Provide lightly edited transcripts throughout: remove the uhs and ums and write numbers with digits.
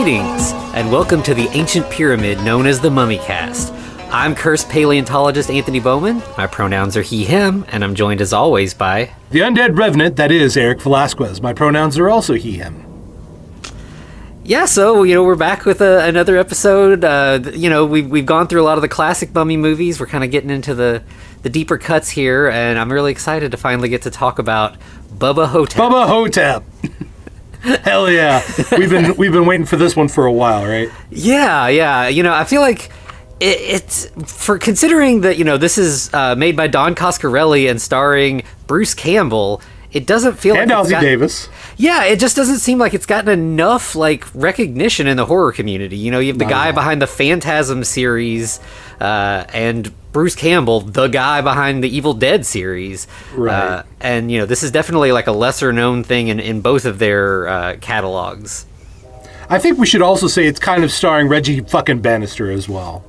Greetings, and welcome to the ancient pyramid known as the Mummycast. I'm cursed paleontologist Anthony Bowman. My pronouns are he, him, and I'm joined as always by... The undead revenant, that is Eric Velazquez. My pronouns are also he, him. Yeah, so, we're back with another episode. We've gone through a lot of the classic mummy movies. We're kind of getting into the deeper cuts here, and I'm really excited to finally get to talk about Bubba Ho-Tep. Bubba Ho-Tep! Hell yeah. We've been waiting for this one for a while, right? Yeah. I feel like it's for considering that, this is made by Don Coscarelli and starring Bruce Campbell. It doesn't feel and like Ozzie Davis. Yeah, it just doesn't seem like it's gotten enough recognition in the horror community. You have the guy behind the Phantasm series, and Bruce Campbell, the guy behind the Evil Dead series. Right. And this is definitely a lesser known thing in both of their catalogs. I think we should also say it's kind of starring Reggie fucking Bannister as well.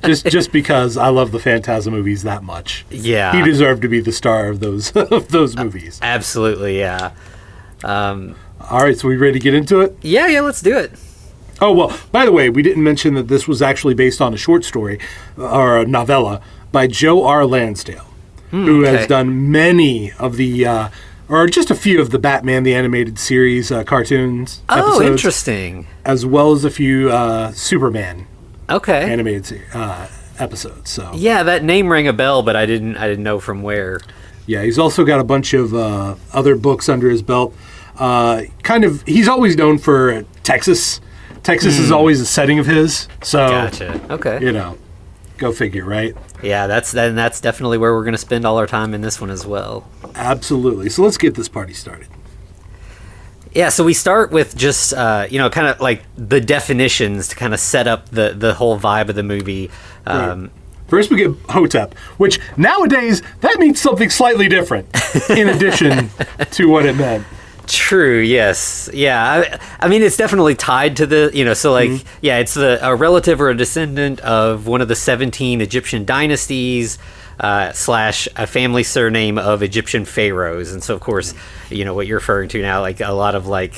just because I love the Phantasm movies that much. Yeah, he deserved to be the star of those movies. Absolutely, yeah. All right, so we ready to get into it? Yeah, let's do it. Oh, well, by the way, we didn't mention that this was actually based on a short story or a novella by Joe R. Lansdale, who has done many of the or just a few of the Batman the Animated Series cartoons episodes. Oh, interesting. As well as a few Superman animated episkind So yeah, that name rang a bell, but I didn't know from where. Yeah, he's also got a bunch of other books under his belt. He's always known for Texas. Texas is always a setting of his. So gotcha. Okay. Go figure, right? Yeah, that's definitely where we're going to spend all our time in this one as well. Absolutely. So let's get this party started. Yeah, so we start with just, kind of like the definitions to kind of set up the whole vibe of the movie. Right. First we get Ho-Tep, which nowadays, that means something slightly different in addition to what it meant. True, yes. Yeah, I mean, it's definitely tied to the, it's a relative or a descendant of one of the 17 Egyptian dynasties, / a family surname of Egyptian pharaohs. And so, of course, what you're referring to now, a lot of a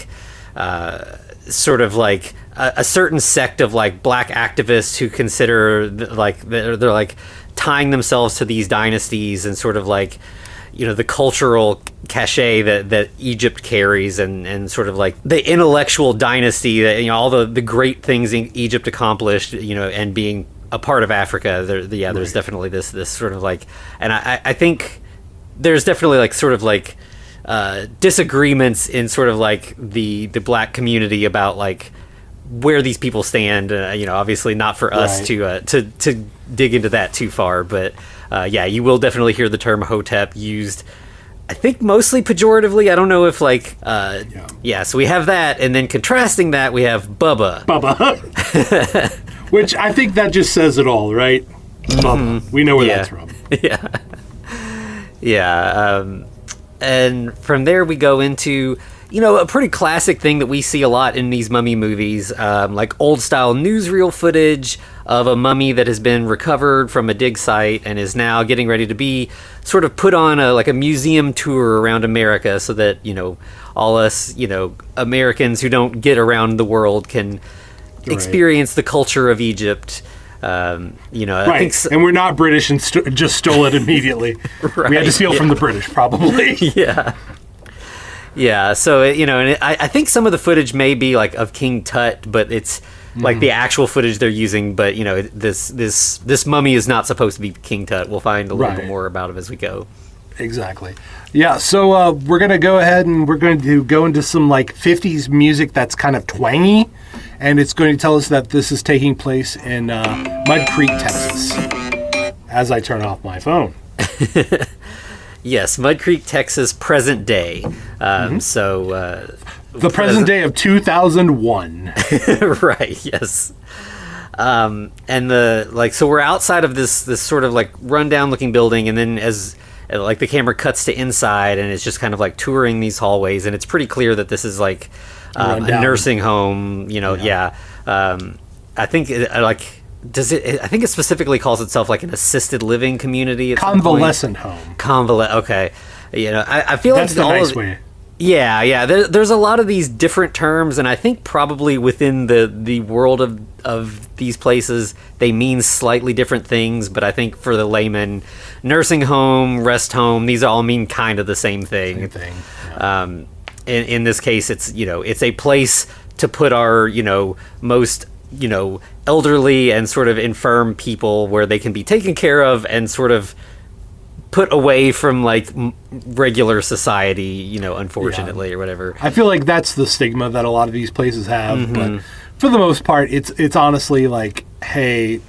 certain sect of black activists who consider they're tying themselves to these dynasties and sort of the cultural cachet that Egypt carries and sort of the intellectual dynasty that, all the great things Egypt accomplished, and being a part of Africa. There's definitely this sort of and I think there's definitely disagreements in sort of the black community about where these people stand. Obviously not for us to dig into that too far, but you will definitely hear the term Ho-Tep used, I think mostly pejoratively. I don't know if so we have that, and then contrasting that we have Bubba. Which I think that just says it all, right? Bubba. We know where that's from. Yeah. And from there we go into a pretty classic thing that we see a lot in these mummy movies, old style newsreel footage of a mummy that has been recovered from a dig site and is now getting ready to be sort of put on a museum tour around America, so that all us Americans who don't get around the world can experience the culture of Egypt. I think and we're not British and just stole it immediately. We had to steal from the British, probably. Yeah, so and I think some of the footage may be of King Tut, but it's the actual footage they're using. But this mummy is not supposed to be King Tut. We'll find a little bit more about him as we go. Exactly. Yeah. So we're gonna go ahead and we're going to go into some 50s music that's kind of twangy, and it's going to tell us that this is taking place in Mud Creek, Texas. As I turn off my phone. Yes, Mud Creek, Texas, present day. So the present day of 2001. Right. Yes. And so we're outside of this sort of rundown looking building, and then as the camera cuts to inside, and it's just kind of touring these hallways, and it's pretty clear that this is a nursing home. I think I think it specifically calls itself an assisted living community. Convalescent home. Okay. I feel that's the nice way. Yeah. There's a lot of these different terms, and I think probably within the world of these places, they mean slightly different things. But I think for the layman, nursing home, rest home, these all mean kind of the same thing. Same thing. Yeah. In this case, it's it's a place to put our most elderly and sort of infirm people where they can be taken care of and sort of put away from like regular society, unfortunately, or whatever. I feel like that's the stigma that a lot of these places have, but for the most part, it's honestly like, hey,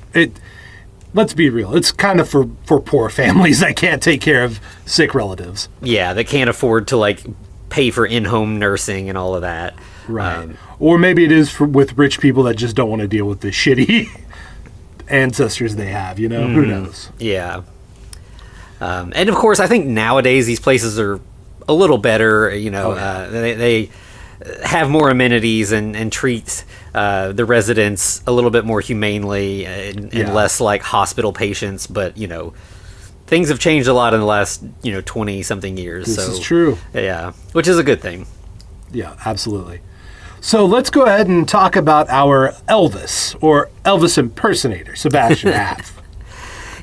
let's be real. It's kind of for poor families that can't take care of sick relatives. Yeah, that can't afford to like pay for in-home nursing and all of that. Right. Or maybe it is with rich people that just don't want to deal with the shitty ancestors they have, Who knows? Yeah. And of course, I think nowadays these places are a little better. They have more amenities and treat the residents a little bit more humanely and less like hospital patients. But things have changed a lot in the last 20 something years. This is true. Yeah, which is a good thing. Yeah, absolutely. So let's go ahead and talk about our Elvis or Elvis impersonator, Sebastian Haff.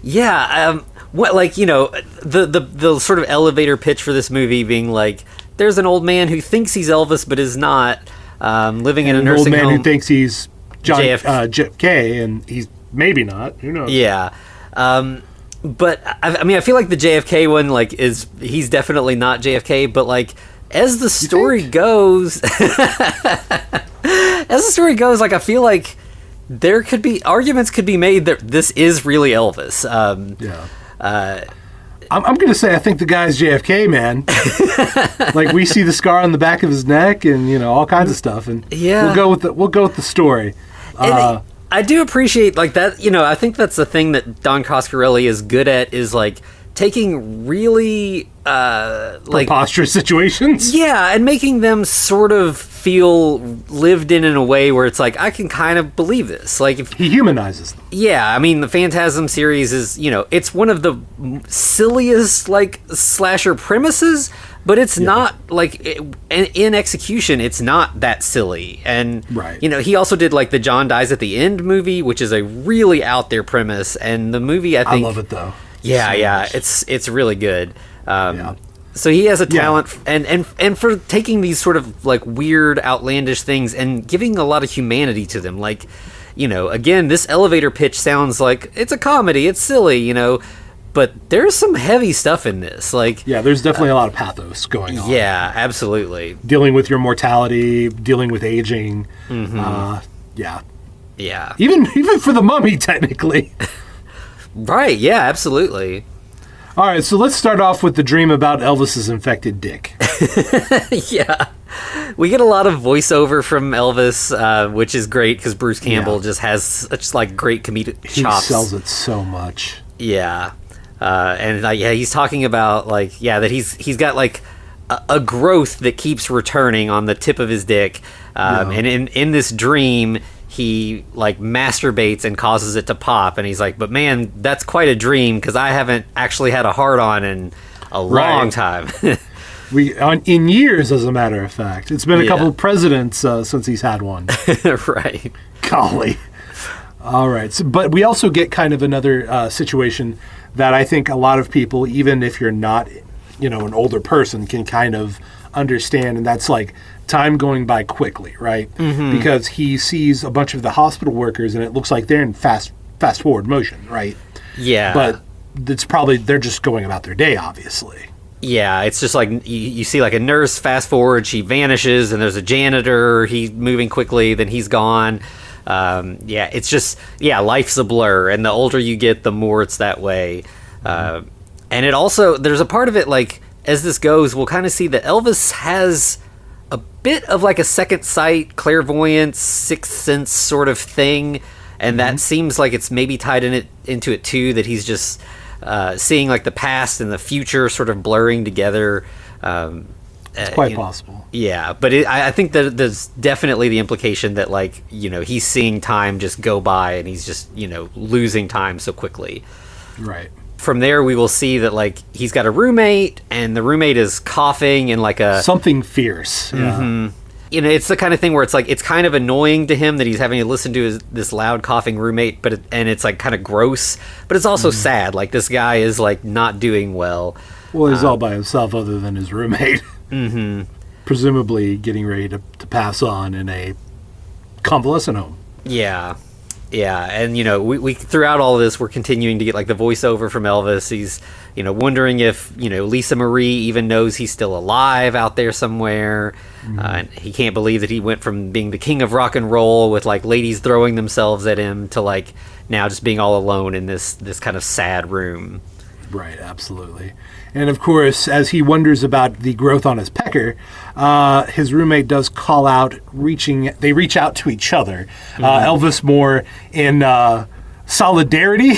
Yeah. What, like, the sort of elevator pitch for this movie being like, there's an old man who thinks he's Elvis but is not, living in a nursing home. An old man who thinks he's JFK, and he's maybe not. Who knows? Yeah. But I feel like the JFK one, like, he's definitely not JFK, but like, as the story goes, like, I feel like there could be arguments could be made that this is really Elvis. I'm going to say I think the guy's JFK, man. Like, we see the scar on the back of his neck and all kinds of stuff, and we'll go with the story. I do appreciate like that. I think that's the thing that Don Coscarelli is good at, is like taking really preposterous situations. Yeah, and making them sort of feel lived in a way where it's like, I can kind of believe this. Like, if he humanizes them. Yeah, I mean, the Phantasm series is, it's one of the silliest like slasher premises, but it's not like in execution, it's not that silly. And he also did like the John Dies at the End movie, which is a really out there premise, and the movie I think I love it though. Yeah, it's really good. So he has a talent, and for taking these sort of like weird, outlandish things and giving a lot of humanity to them. Like, again, this elevator pitch sounds like it's a comedy, it's silly, but there's some heavy stuff in this. Like, there's definitely a lot of pathos going on. Yeah, absolutely. Dealing with your mortality, dealing with aging. Yeah. Even for the mummy, technically. Right, yeah, absolutely. All right, so let's start off with the dream about Elvis's infected dick. Yeah. We get a lot of voiceover from Elvis, which is great because Bruce Campbell just has such like great comedic chops. He sells it so much. Yeah. And he's talking about like, that he's got like a growth that keeps returning on the tip of his dick. And in this dream, he like masturbates and causes it to pop, and he's like, but man, that's quite a dream because I haven't actually had a hard-on in a long time. In years, as a matter of fact. It's been a couple of presidents since he's had one. Right. Golly. All right. But we also get kind of another situation that I think a lot of people, even if you're not, an older person, can kind of understand, and that's like time going by quickly, right? Mm-hmm. Because he sees a bunch of the hospital workers, and it looks like they're in fast forward motion, right? Yeah. But it's probably they're just going about their day, obviously. Yeah, it's just like you see like a nurse fast forward, she vanishes, and there's a janitor, he's moving quickly, then he's gone. It's just, life's a blur, and the older you get, the more it's that way. And it also, there's a part of it, like, as this goes, we'll kind of see that Elvis has a bit of like a second sight, clairvoyance, sixth sense sort of thing, and that seems like it's maybe tied into it too, that he's just seeing like the past and the future sort of blurring together. It's quite possible. Yeah, but I think that there's definitely the implication that like, he's seeing time just go by, and he's just, losing time so quickly. Right. from there we will see that like he's got a roommate, and the roommate is coughing in like a something fierce. Yeah. You know, it's the kind of thing where it's like it's kind of annoying to him that he's having to listen to this loud coughing roommate, and it's like kind of gross, but it's also sad. Like this guy is like not doing well. Well, he's all by himself other than his roommate. Presumably getting ready to pass on in a convalescent home. Yeah. Yeah, and you know, we throughout all of this, we're continuing to get like the voiceover from Elvis. He's, you know, wondering if, you know, Lisa Marie even knows he's still alive out there somewhere. And he can't believe that he went from being the king of rock and roll with like ladies throwing themselves at him to like now just being all alone in this kind of sad room. Right, absolutely. And of course, as he wonders about the growth on his pecker, his roommate does call out, they reach out to each other. Elvis more in solidarity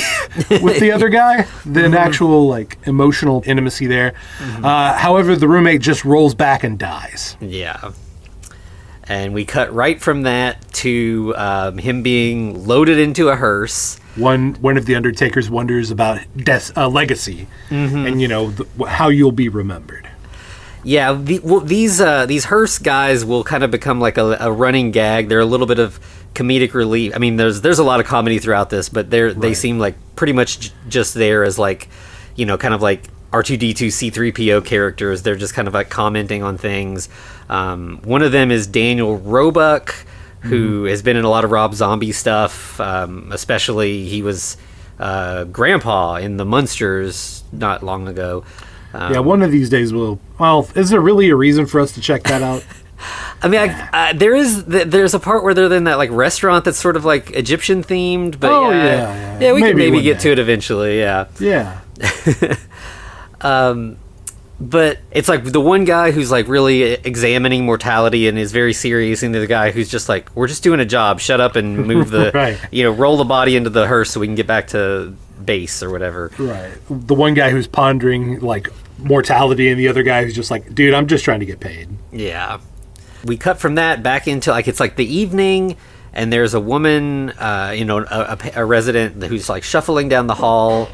with the other guy than actual like emotional intimacy there. However, the roommate just rolls back and dies. Yeah. And we cut right from that to him being loaded into a hearse. One of the Undertaker's wonders about legacy, and you know how you'll be remembered. Yeah, these hearse guys will kind of become like a running gag. They're a little bit of comedic relief. I mean, there's a lot of comedy throughout this, but they seem like pretty much just there as like, you know, kind of like R2D2 C3PO characters. They're just kind of like commenting on things. One of them is Daniel Roebuck, who has been in a lot of Rob Zombie stuff. Especially he was Grandpa in The Munsters not long ago. Yeah, one of these days we'll... Well, is there really a reason for us to check that out? I mean, there's a part where they're in that like restaurant that's sort of like Egyptian themed, but yeah, we can maybe get to it eventually. Yeah. But it's like the one guy who's like really examining mortality and is very serious, and the guy who's just like, we're just doing a job, shut up and move the you know, roll the body into the hearse so we can get back to base or whatever. Right. The one guy who's pondering like mortality, and the other guy who's just like, dude, I'm just trying to get paid. Yeah. We cut from that back into like, it's like the evening, and there's a woman, you know, a resident who's like shuffling down the hall.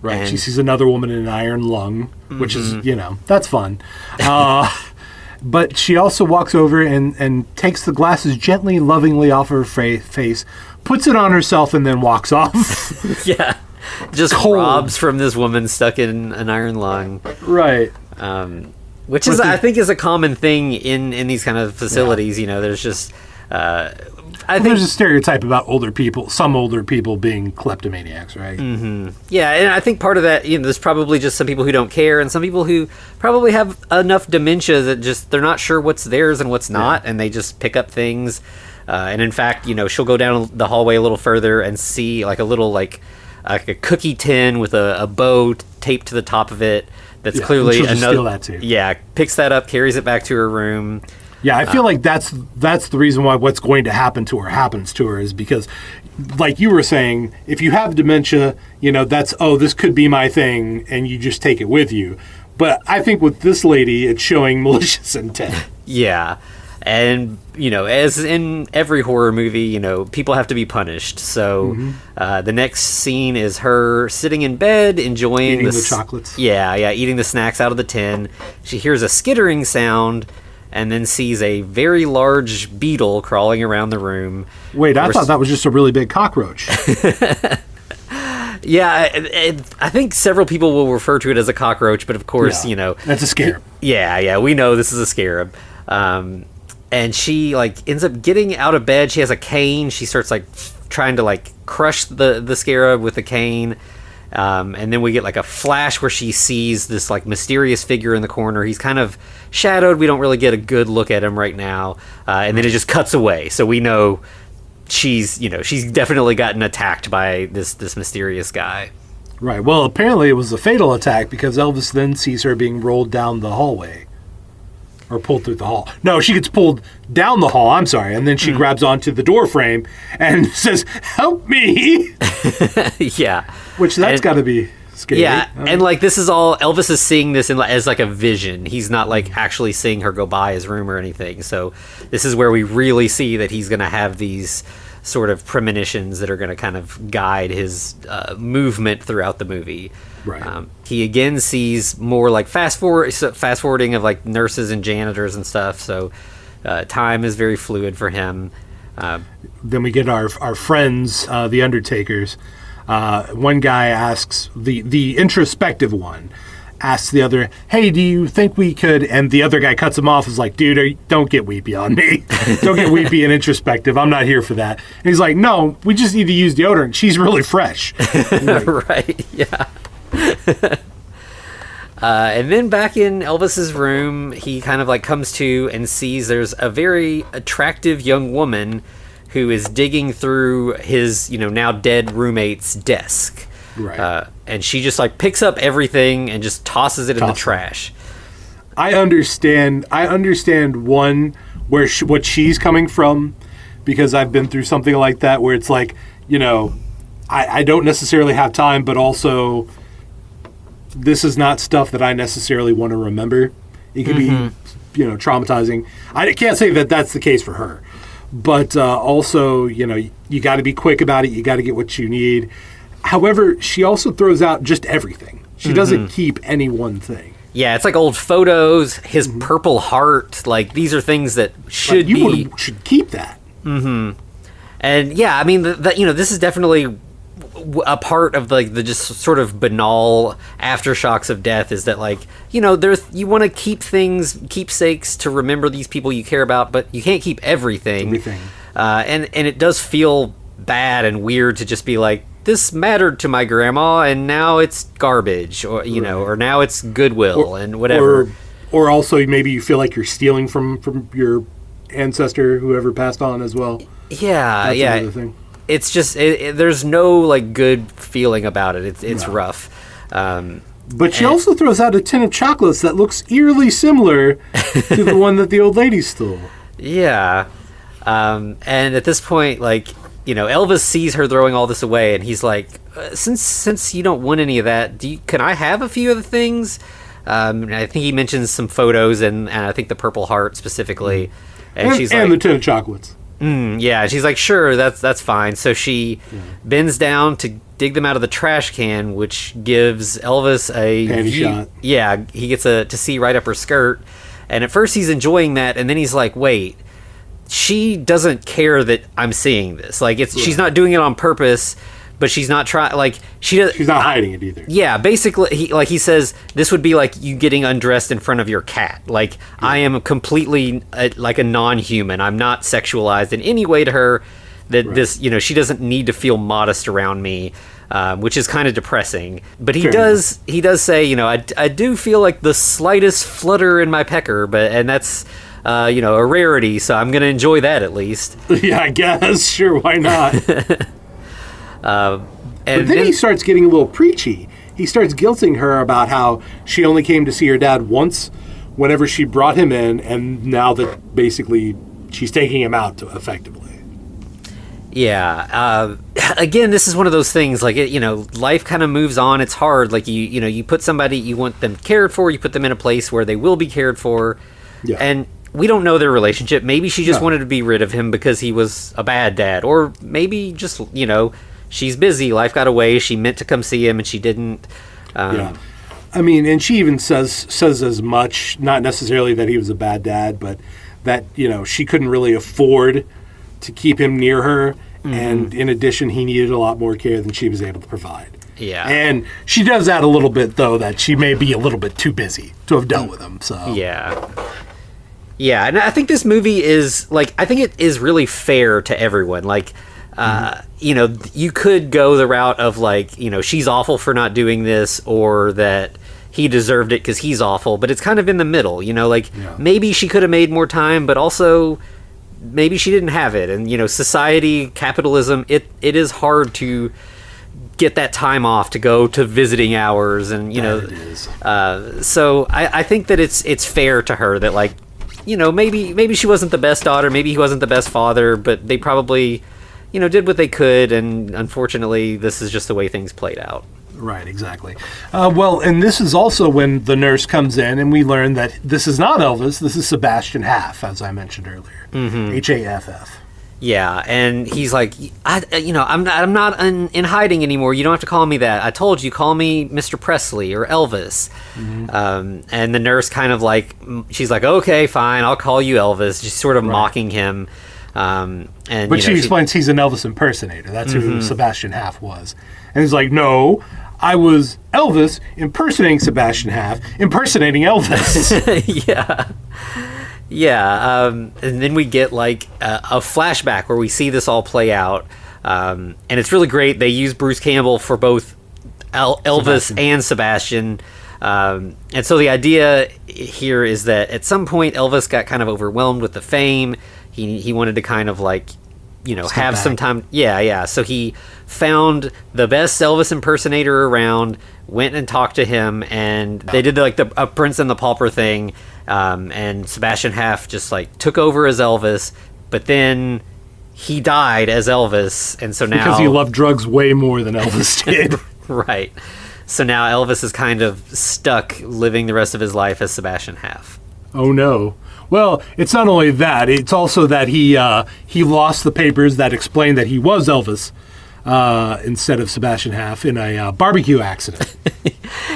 Right. And she sees another woman in an iron lung, which is, you know, that's fun. But she also walks over and takes the glasses gently, lovingly off her face, puts it on herself, and then walks off. Yeah. Just robs from this woman stuck in an iron lung. Right. Which is, I think, is a common thing in these kind of facilities. Yeah. You know, there's just... I think there's a stereotype about some older people being kleptomaniacs, right? Yeah, and I think part of that, you know, there's probably just some people who don't care, and some people who probably have enough dementia that just they're not sure what's theirs and what's not, and they just pick up things. And in fact, you know, she'll go down the hallway a little further and see like a little like a cookie tin with a bow taped to the top of it. That's clearly another. Steal that too. Yeah, picks that up, carries it back to her room. Yeah, I feel like that's the reason why what's going to happen to her happens to her is because, like you were saying, if you have dementia, you know, this could be my thing, and you just take it with you. But I think with this lady, it's showing malicious intent. Yeah, and, you know, as in every horror movie, you know, people have to be punished. So the next scene is her sitting in bed, enjoying the chocolates. Yeah, eating the snacks out of the tin. She hears a skittering sound, and then sees a very large beetle crawling around the room. Wait, I thought that was just a really big cockroach. Yeah, I think several people will refer to it as a cockroach, but of course, you know... That's a scarab. Yeah, we know this is a scarab. And she, like, ends up getting out of bed. She has a cane. She starts, like, trying to, like, crush the scarab with the cane. And then we get like a flash where she sees this like mysterious figure in the corner. He's kind of shadowed. We don't really get a good look at him right now. And then it just cuts away. So we know she's definitely gotten attacked by this mysterious guy. Right. Well, apparently it was a fatal attack because Elvis then sees her being rolled down the hallway. Or pulled through the hall. No, she gets pulled down the hall, I'm sorry, and then she grabs onto the door frame and says, "Help me!" Yeah. Which that's got to be scary. Yeah, and like this is all, Elvis is seeing this as like a vision. He's not like actually seeing her go by his room or anything. So this is where we really see that he's going to have these sort of premonitions that are going to kind of guide his movement throughout the movie. Right. He again sees more like fast forwarding of like nurses and janitors and stuff. So time is very fluid for him. Then we get our friends, the Undertakers. One guy asks, the introspective one, asks the other, hey, do you think we could, and the other guy cuts him off, is like, dude, don't get weepy on me. Don't get weepy and introspective. I'm not here for that. And he's like, no, we just need to use deodorant. She's really fresh. Like, right, yeah. And then back in Elvis's room, he kind of like comes to and sees there's a very attractive young woman who is digging through his, now dead roommate's desk. Right. And she just like picks up everything and just tosses it in the trash. I understand one what she's coming from, because I've been through something like that where it's like, I don't necessarily have time, but also this is not stuff that I necessarily want to remember. It could be, traumatizing. I can't say that that's the case for her, but also, you got to be quick about it. You got to get what you need. However, she also throws out just everything. She doesn't keep any one thing. Yeah, it's like old photos, his purple heart. Like, these are things that should should keep that. Mm-hmm. And yeah, I mean, this is definitely a part of like the just sort of banal aftershocks of death, is that like, you want to keep keepsakes to remember these people you care about, but you can't keep everything. And it does feel bad and weird to just be like, this mattered to my grandma and now it's garbage, or or now it's Goodwill and whatever. Or also maybe you feel like you're stealing from your ancestor, whoever passed on as well. Yeah, that's yeah. Another thing. It's just there's no like good feeling about it. It's rough. But she also throws out a tin of chocolates that looks eerily similar to the one that the old lady stole. Yeah. And at this point, like, Elvis sees her throwing all this away, and he's like, since you don't want any of that, can I have a few of the things? I think he mentions some photos, and I think the Purple Heart specifically. And she's like, the tin of chocolates. Yeah, she's like, sure, that's fine. So she bends down to dig them out of the trash can, which gives Elvis a panty shot. Yeah, he gets to see right up her skirt. And at first he's enjoying that, and then he's like, wait, she doesn't care that I'm seeing this. Like, she's not doing it on purpose, but she's not trying. Like, she's not hiding it either. Yeah, basically, he says this would be like you getting undressed in front of your cat. Like, I am completely like a non-human. I'm not sexualized in any way to her. This, she doesn't need to feel modest around me, which is kind of depressing. But he does say, I do feel like the slightest flutter in my pecker, and that's. A rarity, so I'm going to enjoy that at least. Yeah, I guess. Sure, why not? And but then he starts getting a little preachy. He starts guilting her about how she only came to see her dad once whenever she brought him in, and now that basically she's taking him out effectively. Yeah. Again, this is one of those things, like, life kind of moves on. It's hard. Like, you put somebody, you want them cared for, you put them in a place where they will be cared for. Yeah. And we don't know their relationship. Maybe she just wanted to be rid of him because he was a bad dad. Or maybe just, she's busy. Life got away. She meant to come see him and she didn't. Yeah. I mean, and she even says as much, not necessarily that he was a bad dad, but that, she couldn't really afford to keep him near her. Mm-hmm. And in addition, he needed a lot more care than she was able to provide. Yeah. And she does add a little bit, though, that she may be a little bit too busy to have dealt with him. So yeah. Yeah, and I think this movie is, like, I think it is really fair to everyone. Like, you could go the route of, like, she's awful for not doing this, or that he deserved it because he's awful, but it's kind of in the middle, maybe she could have made more time, but also maybe she didn't have it. And, society, capitalism, it is hard to get that time off to go to visiting hours, and, it is. So I think that it's fair to her that, like, maybe she wasn't the best daughter, maybe he wasn't the best father, but they probably, did what they could, and unfortunately, this is just the way things played out. Right, exactly. Well, and this is also when the nurse comes in, and we learn that this is not Elvis, this is Sebastian Haff, as I mentioned earlier. Mm-hmm. Haff. Yeah, and he's like, I'm not in hiding anymore. You don't have to call me that. I told you, call me Mr. Presley or Elvis. And the nurse kind of like, she's like, okay, fine, I'll call you Elvis, just sort of mocking him. But she explains he's an Elvis impersonator. That's who Sebastian Haff was. And he's like, no, I was Elvis impersonating Sebastian Haff, impersonating Elvis. Yeah. Yeah, and then we get like a flashback where we see this all play out, and it's really great. They use Bruce Campbell for both Elvis and Sebastian, and so the idea here is that at some point Elvis got kind of overwhelmed with the fame. He wanted to kind of like, have some time. Yeah. So he found the best Elvis impersonator around, went and talked to him, and they did like the Prince and the Pauper thing. And Sebastian Haff just like took over as Elvis, but then he died as Elvis, and so now because he loved drugs way more than Elvis did. Right. So now Elvis is kind of stuck living the rest of his life as Sebastian Haff. Oh no. Well, it's not only that, it's also that he lost the papers that explained that he was Elvis instead of Sebastian Haff in a barbecue accident.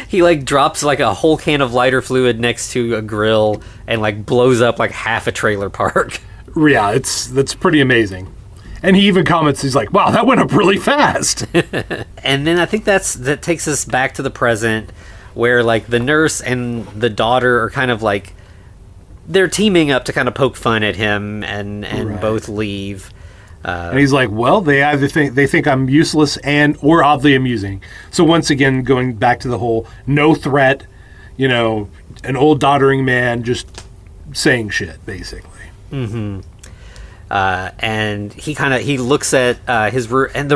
He like drops like a whole can of lighter fluid next to a grill and like blows up like half a trailer park. Yeah, that's pretty amazing. And he even comments, he's like, wow, that went up really fast. And then I think that takes us back to the present, where like the nurse and the daughter are kind of like, they're teaming up to kind of poke fun at him, and both leave. And he's like, well, they think I'm useless or oddly amusing. So once again, going back to the whole no threat, an old doddering man just saying shit, basically. Mm-hmm. And he looks at his room, and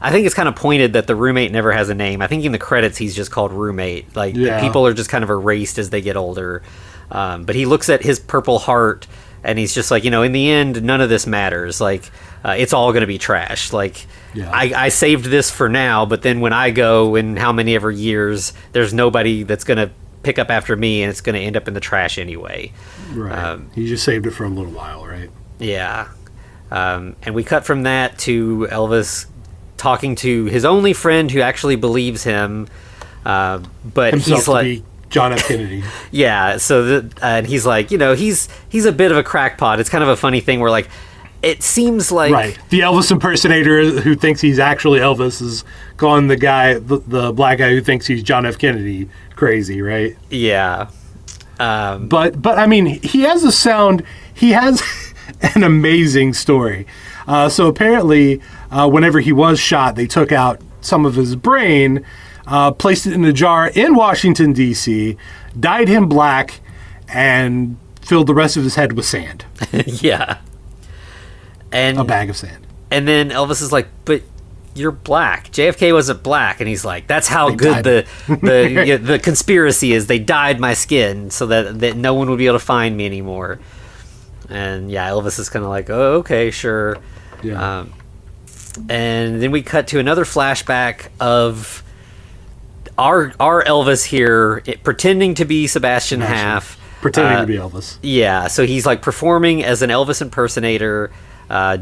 I think it's kind of pointed that the roommate never has a name. I think in the credits he's just called roommate. Like people are just kind of erased as they get older. But he looks at his Purple Heart, and he's just like, in the end, none of this matters. Like, it's all going to be trash. Like, I saved this for now, but then when I go in how many ever years, there's nobody that's going to pick up after me, and it's going to end up in the trash anyway. Right. He just saved it for a little while, right? Yeah. And we cut from that to Elvis talking to his only friend who actually believes him. But himself he's like... to be John F. Kennedy. Yeah, so and he's like, he's a bit of a crackpot. It's kind of a funny thing where like it seems like right. The Elvis impersonator who thinks he's actually Elvis is calling the guy, the black guy who thinks he's John F. Kennedy, crazy, right? Yeah. But I mean, he has a sound. He has an amazing story. So apparently, whenever he was shot, they took out some of his brain. Placed it in a jar in Washington, D.C., dyed him black, and filled the rest of his head with sand. Yeah. And a bag of sand. And then Elvis is like, but you're black. JFK wasn't black. And he's like, that's how good the conspiracy is. They dyed my skin so that no one would be able to find me anymore. And yeah, Elvis is kind of like, oh, okay, sure. Yeah. And then we cut to another flashback of our Elvis here pretending to be Sebastian Haff. Pretending to be Elvis. Yeah, so he's like performing as an Elvis impersonator,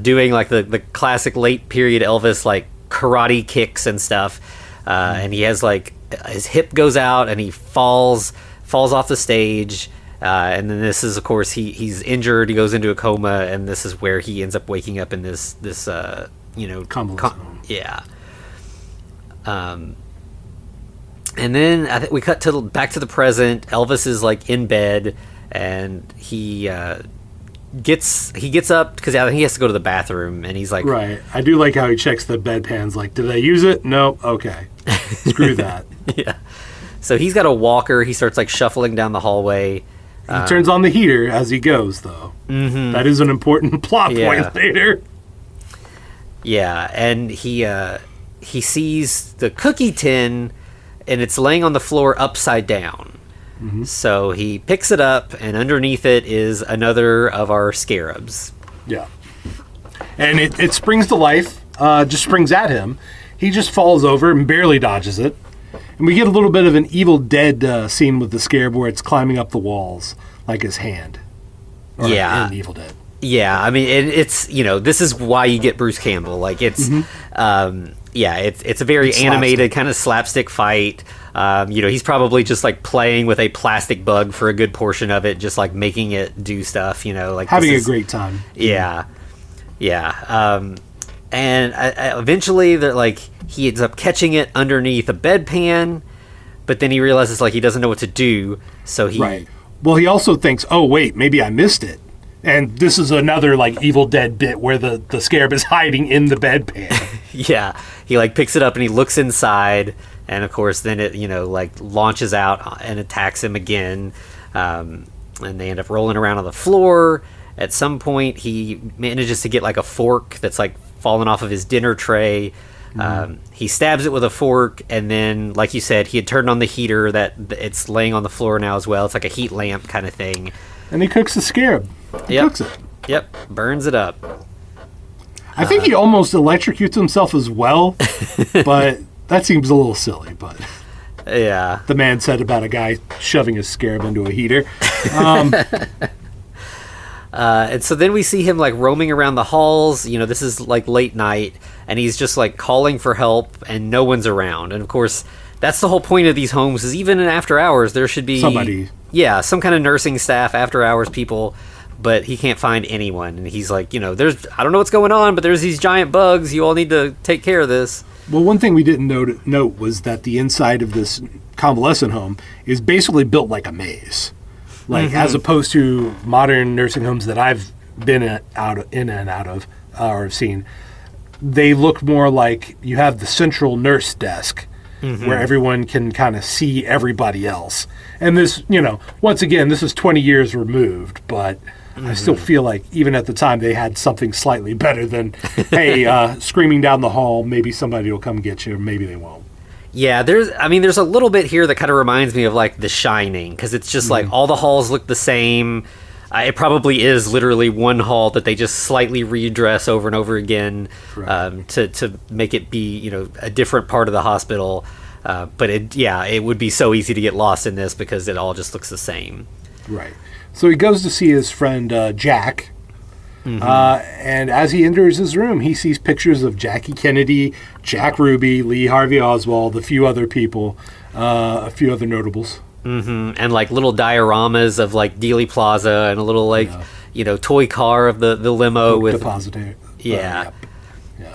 doing like the classic late period Elvis like karate kicks and stuff. And he has like his hip goes out and he falls off the stage. And then this is, of course, he's injured. He goes into a coma, and this is where he ends up waking up in this yeah. And then I think we cut back to the present. Elvis is like in bed, and he gets up because I think he has to go to the bathroom, and he's like, right. I do like how he checks the bedpans. Like, did I use it? No. Okay. Screw that. Yeah. So he's got a walker. He starts like shuffling down the hallway. He turns on the heater as he goes, though. Mm-hmm. That is an important plot point later. Yeah, and he sees the cookie tin, and it's laying on the floor upside down. Mm-hmm. So he picks it up, and underneath it is another of our scarabs. Yeah. And it springs to life, just springs at him. He just falls over and barely dodges it. And we get a little bit of an Evil Dead scene with the scarab where it's climbing up the walls like his hand. Yeah. In Evil Dead. Yeah, I mean, it's this is why you get Bruce Campbell. Like it's, it's a very animated kind of slapstick fight. He's probably just like playing with a plastic bug for a good portion of it, just like making it do stuff. Like having a great time. Yeah. And eventually, he ends up catching it underneath a bedpan, but then he realizes like he doesn't know what to do, so he. Right. Well, he also thinks, oh wait, maybe I missed it. And this is another like Evil Dead bit where the scarab is hiding in the bedpan. Yeah, he like picks it up and he looks inside, and of course then it launches out and attacks him again, and they end up rolling around on the floor. At some point, he manages to get like a fork that's like fallen off of his dinner tray. He stabs it with a fork, and then, like you said, he had turned on the heater that it's laying on the floor now as well. It's like a heat lamp kind of thing. And he cooks the scarab. He cooks it. Yep, burns it up. I think he almost electrocutes himself as well, but that seems a little silly. But yeah, the man said about a guy shoving his scarab into a heater. And so then we see him like roaming around the halls. This is like late night, and he's just like calling for help, and no one's around. And of course, that's the whole point of these homes, is even in after hours there should be somebody. Yeah, some kind of nursing staff, after hours people, but he can't find anyone. And he's like, there's, I don't know what's going on, but there's these giant bugs. You all need to take care of this. Well, one thing we didn't note was that the inside of this convalescent home is basically built like a maze. Like, as opposed to modern nursing homes that I've been in and out of, or have seen, they look more like you have the central nurse desk where everyone can kind of see everybody else. And this, once again, this is 20 years removed, but I still feel like even at the time they had something slightly better than, hey, screaming down the hall, maybe somebody will come get you, or maybe they won't. Yeah, there's a little bit here that kind of reminds me of like The Shining, because it's just like all the halls look the same. It probably is literally one hall that they just slightly redress over and over again, right, to make it be a different part of the hospital. But it would be so easy to get lost in this because it all just looks the same. Right. So he goes to see his friend Jack. And as he enters his room, he sees pictures of Jackie Kennedy, Jack Ruby, Lee Harvey Oswald, a few other people, a few other notables. And like little dioramas of like Dealey Plaza and a little toy car of the limo with depository. Yeah.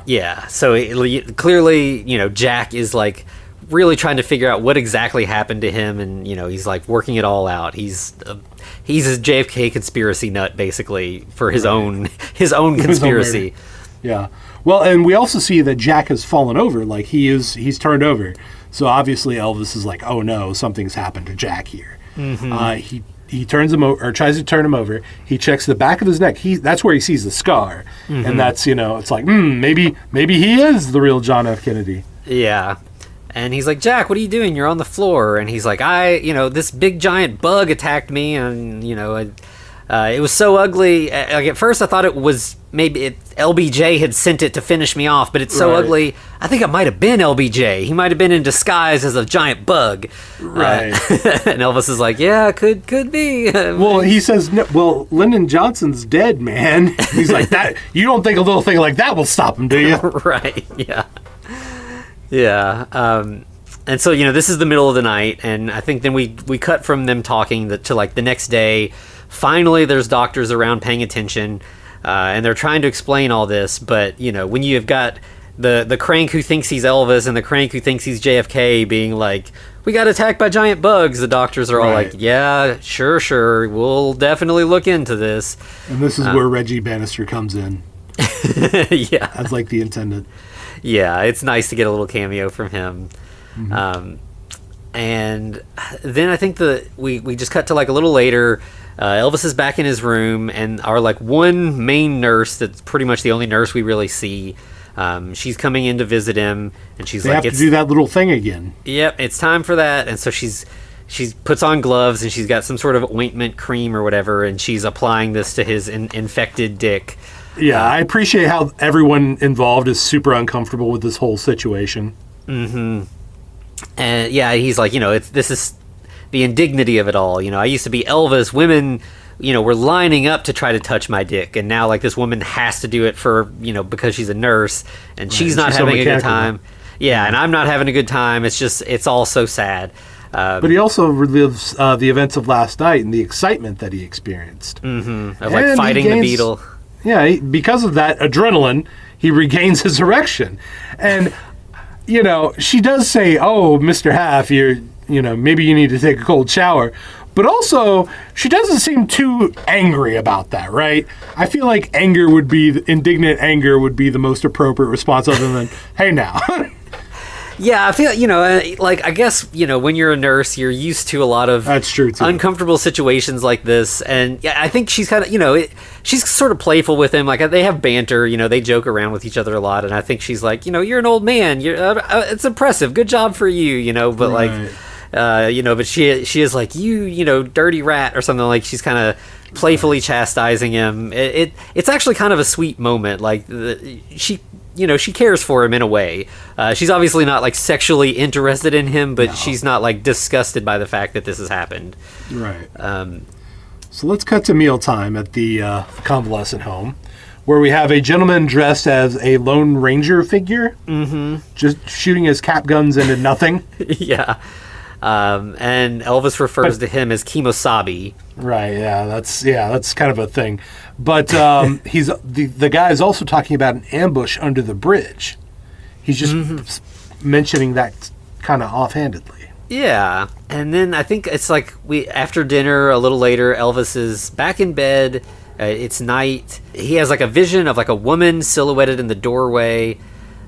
Yeah. So clearly, Jack is like really trying to figure out what exactly happened to him, and he's like working it all out. He's a JFK conspiracy nut, basically, for his own conspiracy. Yeah. Well, and we also see that Jack has fallen over, like he's turned over. So obviously Elvis is like, oh no, something's happened to Jack here. He turns him over, or tries to turn him over. He checks the back of his neck. That's where he sees the scar, and that's it's like maybe he is the real John F. Kennedy. Yeah. And he's like, Jack, what are you doing? You're on the floor. And he's like, this big giant bug attacked me, and it was so ugly. Like at first I thought it was maybe LBJ had sent it to finish me off, but it's so ugly. I think it might have been LBJ. He might have been in disguise as a giant bug. Right. And Elvis is like, yeah, could be. Well, he says, no, well, Lyndon Johnson's dead, man. He's like, that. You don't think a little thing like that will stop him, do you? Right. Yeah. Yeah. And so, this is the middle of the night, and I think then we cut from them talking to like the next day. Finally, there's doctors around paying attention, and they're trying to explain all this. But, when you've got the crank who thinks he's Elvis and the crank who thinks he's JFK being like, we got attacked by giant bugs, the doctors are all like, yeah, sure, we'll definitely look into this. And this is where Reggie Bannister comes in. Yeah. As like the intendant. Yeah, it's nice to get a little cameo from him. And then I think we just cut to like a little later. Elvis is back in his room, and our like one main nurse that's pretty much the only nurse we really see. She's coming in to visit him, and she's they like, have to do that little thing again. Yep, it's time for that. And so she puts on gloves, and she's got some sort of ointment cream or whatever, and she's applying this to his infected dick. Yeah, I appreciate how everyone involved is super uncomfortable with this whole situation. And yeah, he's like, this is the indignity of it all. I used to be Elvis. Women we're lining up to try to touch my dick, and now like this woman has to do it for because she's a nurse, and she's not having a good time. Yeah, and I'm not having a good time. It's all so sad. But he also relives the events of last night and the excitement that he experienced. Of like fighting the beetle. Yeah, because of that adrenaline, he regains his erection. And, she does say, oh, Mr. Half, maybe you need to take a cold shower. But also, she doesn't seem too angry about that, right? I feel like indignant anger would be the most appropriate response other than, hey now. Yeah, I feel, I guess, when you're a nurse, you're used to a lot of That's true too. Uncomfortable situations like this. And yeah, I think she's kind of, she's sort of playful with him. Like, they have banter, they joke around with each other a lot. And I think she's like, you're an old man. It's impressive. Good job for you, but right. But she is like, you dirty rat or something. Like, she's kind of playfully chastising him. It's actually kind of a sweet moment. Like, she cares for him in a way. She's obviously not like sexually interested in him, but she's not like disgusted by the fact that this has happened. Right. So let's cut to mealtime at the convalescent home, where we have a gentleman dressed as a Lone Ranger figure, just shooting his cap guns into nothing. Yeah. And Elvis refers to him as Kimosabi. Right, yeah, that's kind of a thing. But he's the guy is also talking about an ambush under the bridge. He's just mentioning that kind of offhandedly. Yeah, and then I think it's like after dinner a little later, Elvis is back in bed. It's night. He has like a vision of like a woman silhouetted in the doorway.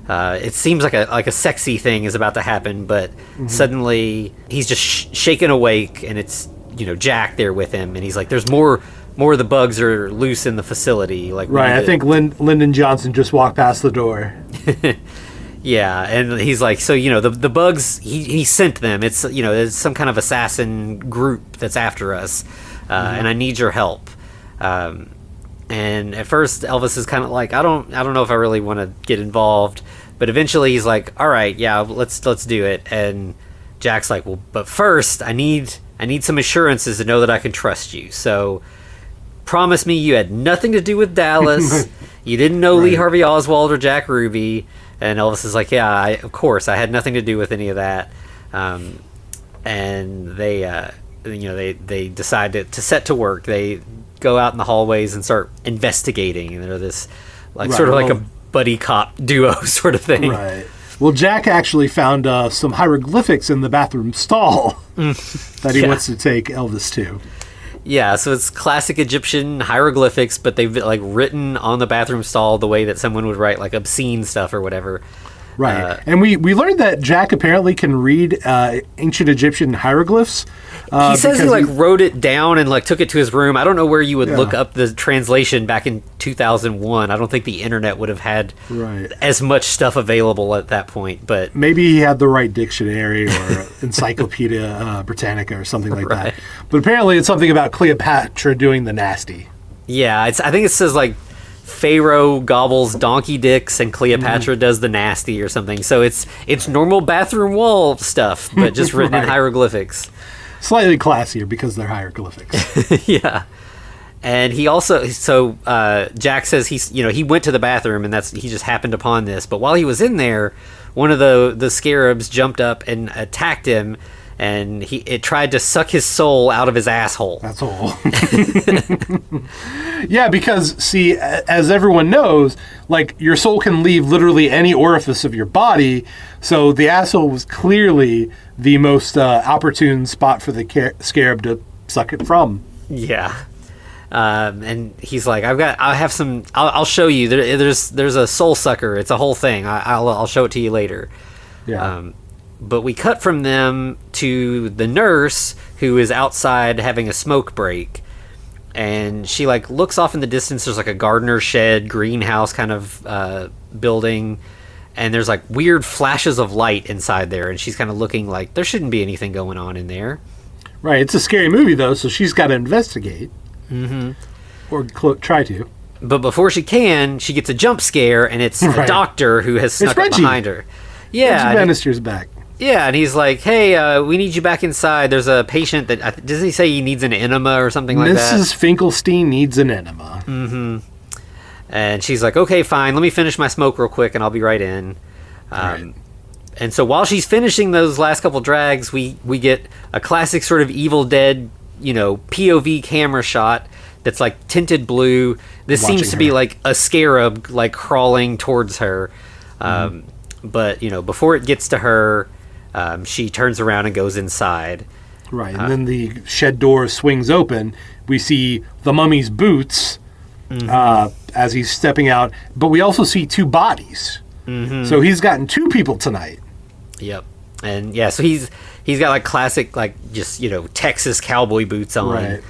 It seems like a sexy thing is about to happen, but suddenly he's just shaken awake, and it's Jack there with him, and he's like, "There's more of the bugs are loose in the facility." Like, right, I think Lyndon Johnson just walked past the door. Yeah, and he's like, so the bugs he sent them. It's it's some kind of assassin group that's after us, and I need your help. And at first, Elvis is kind of like, I don't know if I really want to get involved. But eventually, he's like, all right, yeah, let's do it. And Jack's like, well, but first, I need some assurances to know that I can trust you. So, promise me you had nothing to do with Dallas. You didn't know Lee Harvey Oswald or Jack Ruby. And Elvis is like, yeah, of course, I had nothing to do with any of that. And they decide to set to work. They go out in the hallways and start investigating, and they're this sort of like a buddy cop duo sort of thing. Right. Well, Jack actually found some hieroglyphics in the bathroom stall that he wants to take Elvis to. Yeah, so it's classic Egyptian hieroglyphics, but they've like written on the bathroom stall the way that someone would write like obscene stuff or whatever. Right. And we learned that Jack apparently can read ancient Egyptian hieroglyphs. He says he wrote it down and took it to his room. I don't know where you would look up the translation back in 2001. I don't think the internet would have had as much stuff available at that point. But maybe he had the right dictionary or Encyclopedia Britannica or something like that. But apparently it's something about Cleopatra doing the nasty. Yeah, I think it says Pharaoh gobbles donkey dicks and Cleopatra does the nasty or something. So it's normal bathroom wall stuff, but just written in hieroglyphics. Slightly classier because they're hieroglyphics. Yeah. And he also, Jack says he went to the bathroom and he just happened upon this. But while he was in there, one of the scarabs jumped up and attacked him, and it tried to suck his soul out of his asshole. That's all. Yeah, because see, as everyone knows, your soul can leave literally any orifice of your body. So the asshole was clearly the most opportune spot for the scarab to suck it from. Yeah. And he's like, I'll show you. There's a soul sucker. It's a whole thing. I'll show it to you later. Yeah. But we cut from them to the nurse, who is outside having a smoke break. And she looks off in the distance. There's a gardener shed, greenhouse kind of building. And there's weird flashes of light inside there. And she's kind of looking like there shouldn't be anything going on in there. Right. It's a scary movie, though, so she's got to investigate. Mm-hmm. Or try to. But before she can, she gets a jump scare, and it's a doctor who has snuck up behind her. Yeah. Reggie Bannister's back. Yeah, and he's like, hey, we need you back inside. There's a patient that... doesn't he say he needs an enema or something like that? Mrs. Finkelstein needs an enema. Mm-hmm. And she's like, okay, fine. Let me finish my smoke real quick, and I'll be right in. Right. And so while she's finishing those last couple drags, we get a classic sort of Evil Dead, POV camera shot that's like tinted blue. This Watching seems to be her. like a scarab like crawling towards her. But, before it gets to her, she turns around and goes inside. Right, and then the shed door swings open. We see the mummy's boots as he's stepping out, but we also see two bodies. Mm-hmm. So he's gotten two people tonight. Yep. And yeah, so he's got like classic, like just, Texas cowboy boots on.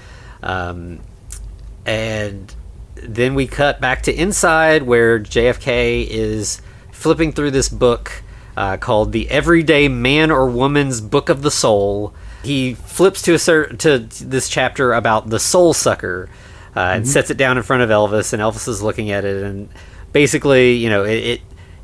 Right. And then we cut back to inside where JFK is flipping through this book called The Everyday Man or Woman's Book of the Soul. He flips to this chapter about the soul sucker and sets it down in front of Elvis, and Elvis is looking at it, and basically,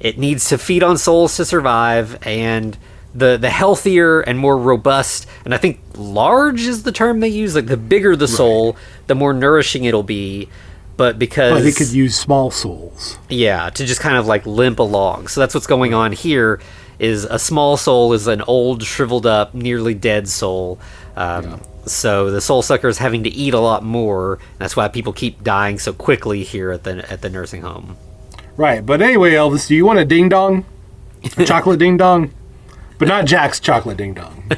it needs to feed on souls to survive, and the healthier and more robust, and I think large is the term they use, like the bigger the soul, the more nourishing it'll be. But because they could use small souls, to just kind of like limp along. So that's what's going on here. Is a small soul is an old, shriveled up, nearly dead soul. So the soul sucker is having to eat a lot more. That's why people keep dying so quickly here at the nursing home. Right, but anyway, Elvis, do you want a ding dong, a chocolate ding dong, but not Jack's chocolate ding dong?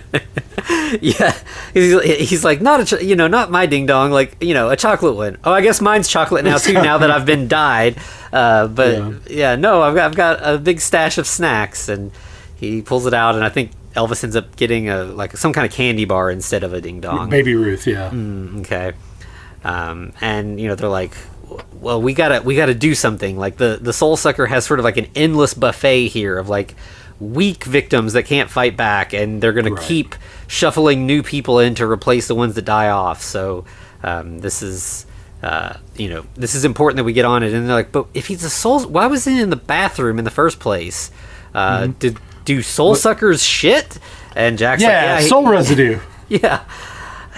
Yeah, he's like, not my ding dong, like, a chocolate one. Oh, I guess mine's chocolate now too. Now that I've been dyed, no, I've got a big stash of snacks, and he pulls it out, and I think Elvis ends up getting some kind of candy bar instead of a ding dong. Baby Ruth, yeah. Okay, and they're like, well, we gotta do something. Like the soul sucker has sort of like an endless buffet here of like weak victims that can't fight back, and they're gonna keep shuffling new people in to replace the ones that die off. So this is important that we get on it. And they're like, but if he's a soul, why was he in the bathroom in the first place? Do soul suckers shit? And Jack's soul residue. Yeah.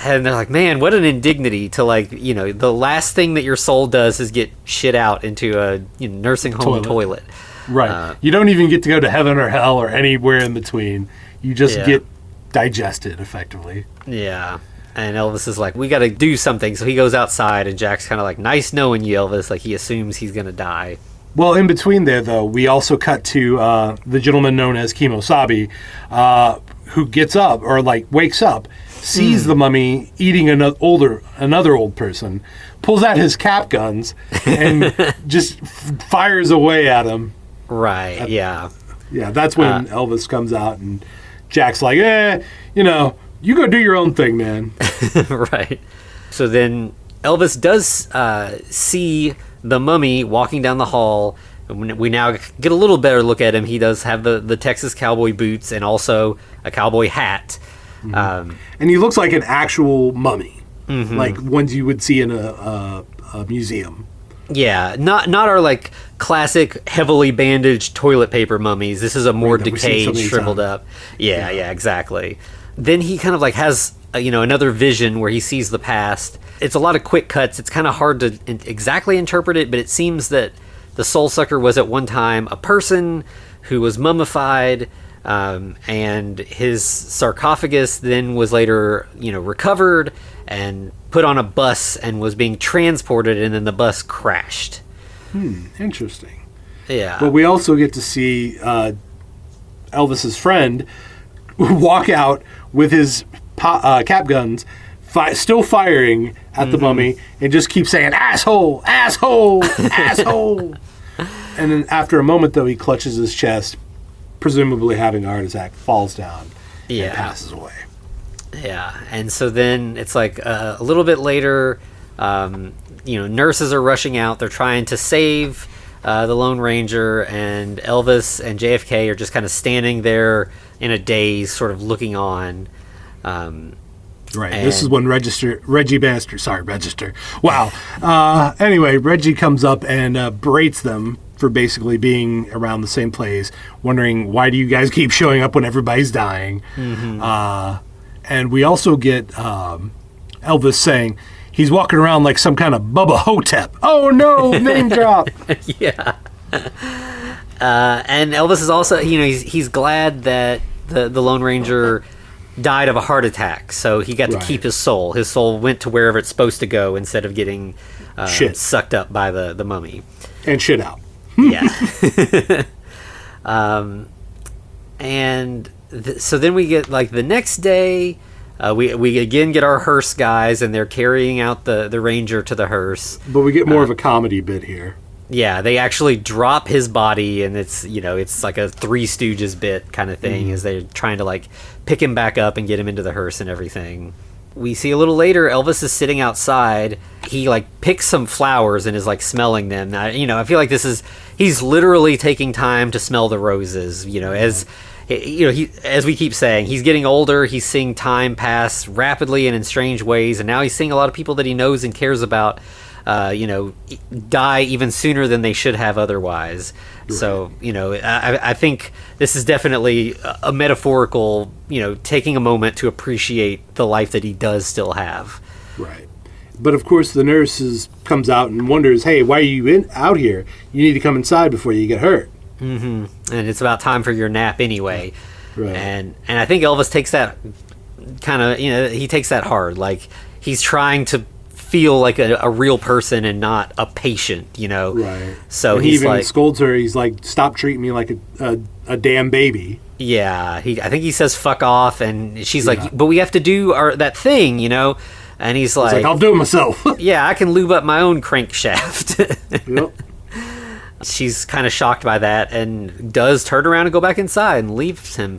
And they're like, man, what an indignity to the last thing that your soul does is get shit out into a nursing home toilet. Right. You don't even get to go to heaven or hell or anywhere in between. You just get digested effectively. Yeah. And Elvis is like, we got to do something. So he goes outside, and Jack's kind of like, nice knowing you, Elvis. Like, he assumes he's going to die. Well, in between there, though, we also cut to the gentleman known as Kimosabi, who gets up, or wakes up, sees the mummy eating another old person, pulls out his cap guns, and just fires away at him. Right, yeah. Yeah, that's when Elvis comes out, and Jack's like, you go do your own thing, man. Right. So then Elvis does see the mummy walking down the hall. We now get a little better look at him. He does have the Texas cowboy boots and also a cowboy hat. And he looks like an actual mummy, like ones you would see in a museum. Yeah, not our classic heavily bandaged toilet paper mummies. This is a more decayed, shriveled up. Yeah, exactly. Then he kind of has another vision where he sees the past. It's a lot of quick cuts. It's kind of hard to exactly interpret it, but it seems that the soul sucker was at one time a person who was mummified, and his sarcophagus then was later recovered and put on a bus and was being transported, and then the bus crashed. Interesting. Yeah. But we also get to see Elvis's friend walk out with his cap guns, still firing at the mummy, and just keep saying, asshole, asshole, asshole. And then after a moment, though, he clutches his chest, presumably having a heart attack, falls down, and passes away. Yeah, and so then it's a little bit later, nurses are rushing out. They're trying to save the Lone Ranger, and Elvis and JFK are just kind of standing there in a daze, sort of looking on. Right. This is when Reggie Bannister. Wow. Anyway, Reggie comes up and berates them for basically being around the same place, wondering why do you guys keep showing up when everybody's dying. And we also get Elvis saying he's walking around like some kind of Bubba Ho-Tep. Oh no, name drop. Yeah. And Elvis is also, he's glad that the Lone Ranger died of a heart attack, so he got to keep his soul. His soul went to wherever it's supposed to go instead of getting sucked up by the mummy. And shit out. Yeah. So then we get, like, the next day, we again get our hearse guys, and they're carrying out the ranger to the hearse. But we get more of a comedy bit here. Yeah, they actually drop his body, and it's like a Three Stooges bit kind of thing, as they're trying to, like, pick him back up and get him into the hearse and everything. We see a little later, Elvis is sitting outside. He, like, picks some flowers and is, like, smelling them. Now, I feel like he's literally taking time to smell the roses, as we keep saying, he's getting older. He's seeing time pass rapidly and in strange ways, and now he's seeing a lot of people that he knows and cares about die even sooner than they should have otherwise. Right. So, I think this is definitely a metaphorical, taking a moment to appreciate the life that he does still have. Right. But of course the nurse comes out and wonders, hey, why are you out here? You need to come inside before you get hurt. Mm-hmm. And it's about time for your nap anyway. Right. And I think Elvis takes that kind of, he takes that hard. Like, he's trying to feel like a real person and not a patient, Right. So and he even scolds her. He's like, stop treating me like a damn baby. Yeah. I think he says fuck off, and she's like, but we have to do that thing, and he's like, I'll do it myself. Yeah, I can lube up my own crankshaft. Yep. She's kind of shocked by that and does turn around and go back inside and leaves him.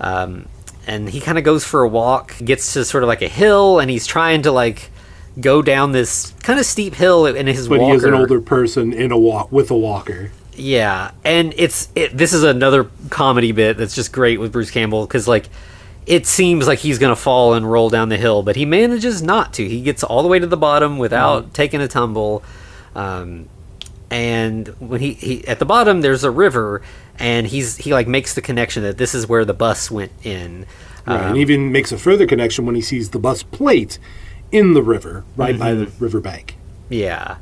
And he kind of goes for a walk, gets to sort of like a hill, and he's trying to, like, go down this kind of steep hill in his walker. But he is an older person with a walker. Yeah, and this is another comedy bit that's just great with Bruce Campbell, because, like, it seems like he's going to fall and roll down the hill, but he manages not to. He gets all the way to the bottom without taking a tumble. And when he at the bottom, there's a river, and he like makes the connection that this is where the bus went in. Right, and even makes a further connection when he sees the bus plate in the river, right by the riverbank. Yeah.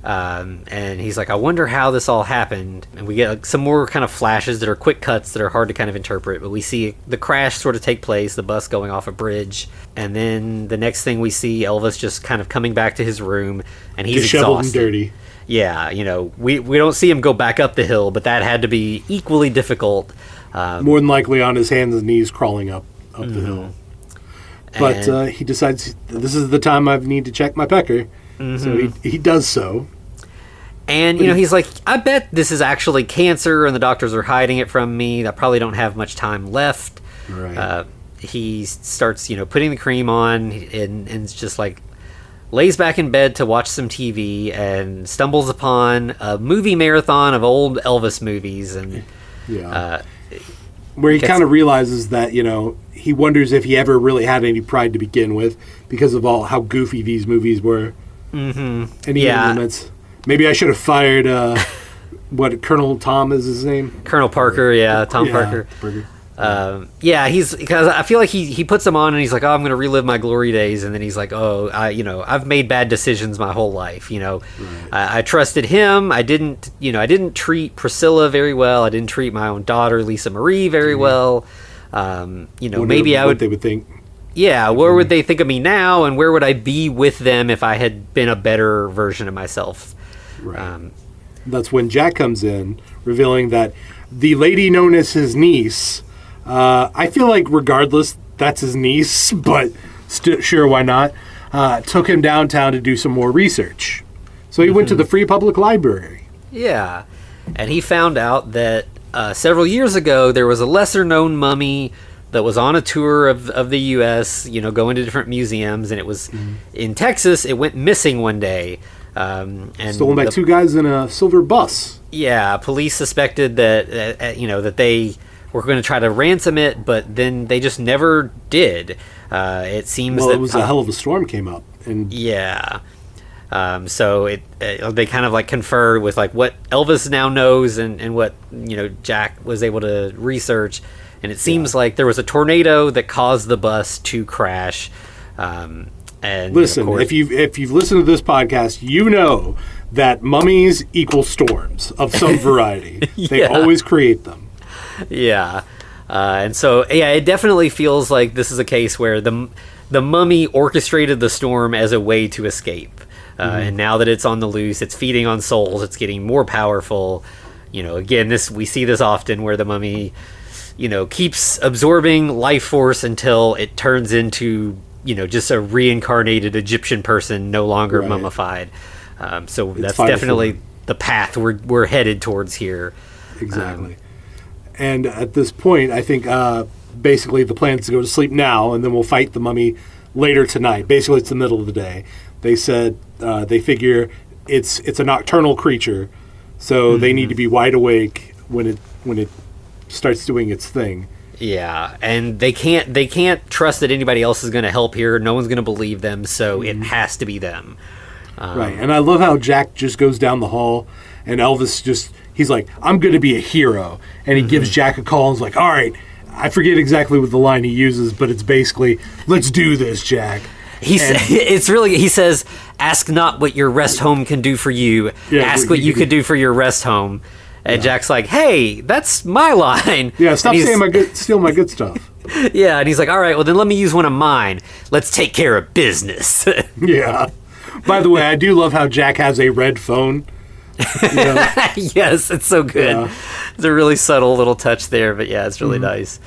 And he's like, I wonder how this all happened. And we get some more kind of flashes that are quick cuts that are hard to kind of interpret. But we see the crash sort of take place, the bus going off a bridge. And then the next thing we see, Elvis just kind of coming back to his room, and he's disheveled exhausted. and dirty. Yeah, we don't see him go back up the hill, but that had to be equally difficult. More than likely on his hands and knees crawling up the hill. But he decides this is the time I need to check my pecker. So he does so. And, he's like, I bet this is actually cancer and the doctors are hiding it from me. I probably don't have much time left. Right. He starts, putting the cream on and just like lays back in bed to watch some TV and stumbles upon a movie marathon of old Elvis movies. And where he kind of realizes that, he wonders if he ever really had any pride to begin with because of how goofy these movies were. Mm-hmm. And maybe I should have fired, Colonel Tom is his name? Colonel Parker, Tom Parker. Because I feel like he puts them on and he's like, oh, I'm going to relive my glory days. And then he's like, oh, I've made bad decisions my whole life. Right. I trusted him. I didn't treat Priscilla very well. I didn't treat my own daughter, Lisa Marie, very well. Maybe I would. What they would think. Yeah, where would they think of me now, and where would I be with them if I had been a better version of myself? Right. That's when Jack comes in, revealing that the lady known as his niece, I feel like regardless, that's his niece, but sure, why not, took him downtown to do some more research. So he went to the Free Public Library. Yeah, and he found out that several years ago there was a lesser-known mummy that was on a tour of the U.S., going to different museums, and it was in Texas. It went missing one day. And stolen by two guys in a silver bus. Yeah, police suspected that, that they were going to try to ransom it, but then they just never did. It seems that... it was a hell of a storm came up. And yeah. So they kind of like confer with like what Elvis now knows and what Jack was able to research, and it seems like there was a tornado that caused the bus to crash. And listen, if you've listened to this podcast, you know that mummies equal storms of some variety. They always create them. Yeah. And so, it definitely feels like this is a case where the mummy orchestrated the storm as a way to escape. And now that it's on the loose, it's feeding on souls, it's getting more powerful. Again, we see this often where the mummy, keeps absorbing life force until it turns into, just a reincarnated Egyptian person, no longer mummified. So that's definitely the path we're headed towards here. Exactly. And at this point, I think basically the plan is to go to sleep now, and then we'll fight the mummy later tonight. Basically, it's the middle of the day. They said they figure it's a nocturnal creature, so they need to be wide awake when it starts doing its thing. Yeah, and they can't trust that anybody else is going to help here. No one's going to believe them, so it has to be them. Right, and I love how Jack just goes down the hall, and Elvis he's like, I'm going to be a hero. And he gives Jack a call and is like, all right, I forget exactly what the line he uses, but it's basically, let's do this, Jack. He says, ask not what your rest home can do for you. Yeah, ask what you could do for your rest home. And Jack's like, hey, that's my line. Yeah, stop steal my good stuff. Yeah, and he's like, all right, well, then let me use one of mine. Let's take care of business. Yeah. By the way, I do love how Jack has a red phone. Yes, it's so good. Yeah. It's a really subtle little touch there, but yeah, it's really nice.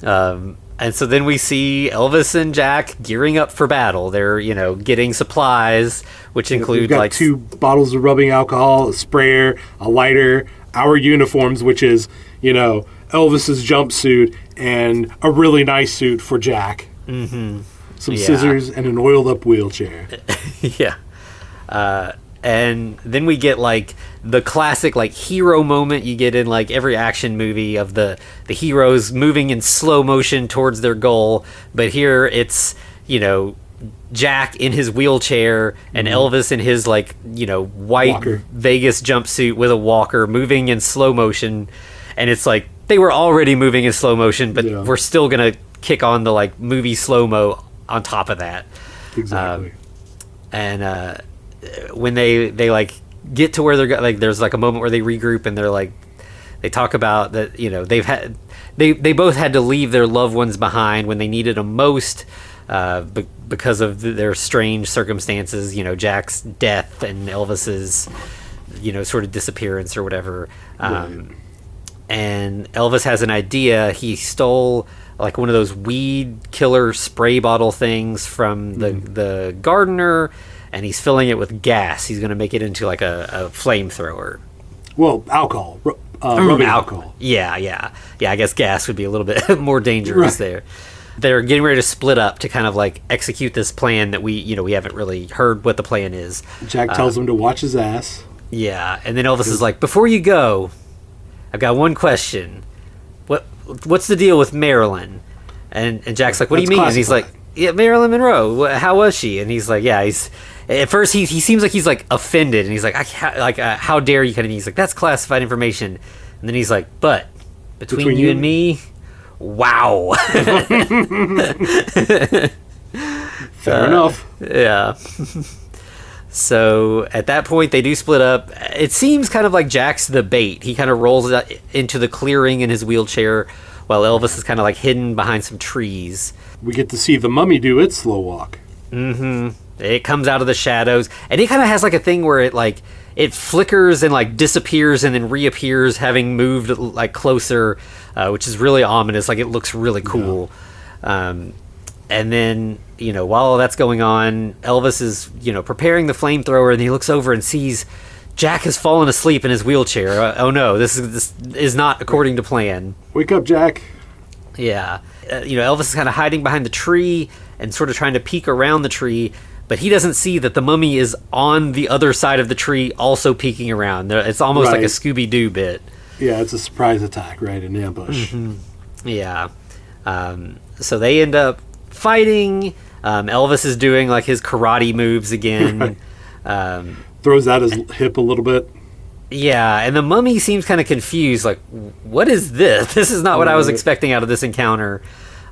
And so then we see Elvis and Jack gearing up for battle. They're, getting supplies, which include we've got 2 bottles of rubbing alcohol, a sprayer, a lighter, our uniforms, which is, Elvis's jumpsuit and a really nice suit for Jack. Mm-hmm. Some scissors and an oiled up wheelchair. Yeah. And then we get like the classic like hero moment you get in like every action movie of the heroes moving in slow motion towards their goal. But here it's, Jack in his wheelchair and Elvis in his like, white walker. Vegas jumpsuit with a walker moving in slow motion. And it's like they were already moving in slow motion, but we're still going to kick on the like movie slow-mo on top of that. Exactly. And when they like get to where they're like, there's like a moment where they regroup and they're like, they talk about that, they both had to leave their loved ones behind when they needed them most, because of their strange circumstances, Jack's death and Elvis's, sort of disappearance or whatever. And Elvis has an idea. He stole like one of those weed killer spray bottle things from the gardener, and he's filling it with gas. He's going to make it into like a flamethrower. Well, alcohol. Rubbing alcohol. Yeah. I guess gas would be a little bit more dangerous there. They're getting ready to split up to kind of like execute this plan that we haven't really heard what the plan is. Jack tells him to watch his ass. Yeah, and then Elvis is like, before you go, I've got one question. What's the deal with Marilyn? And Jack's like, what do you mean? Classified. And he's like, yeah, Marilyn Monroe. How was she? And he's like, yeah. At first he seems like he's like offended, and he's like, how dare you? Kind of. He's like, that's classified information. And then he's like, but between you and me, wow. Fair enough. Yeah. So at that point, they do split up. It seems kind of like Jack's the bait. He kind of rolls into the clearing in his wheelchair, while Elvis is kind of like hidden behind some trees. We get to see the mummy do its slow walk. Mm-hmm. It comes out of the shadows, and it kind of has like a thing where it flickers and like disappears and then reappears, having moved like closer, which is really ominous. Like it looks really cool. Yeah. And then, while all that's going on, Elvis is, preparing the flamethrower, and he looks over and sees Jack has fallen asleep in his wheelchair. Oh no, this is not according to plan. Wake up, Jack. Yeah. Elvis is kind of hiding behind the tree and sort of trying to peek around the tree, but he doesn't see that the mummy is on the other side of the tree also peeking around. It's almost like a Scooby-Doo bit. Yeah, it's a surprise attack, right? An ambush. Mm-hmm. Yeah. So they end up fighting. Elvis is doing like his karate moves again. Throws out his hip a little bit. Yeah, and the mummy seems kind of confused, like, what is this? This is not what I was expecting out of this encounter.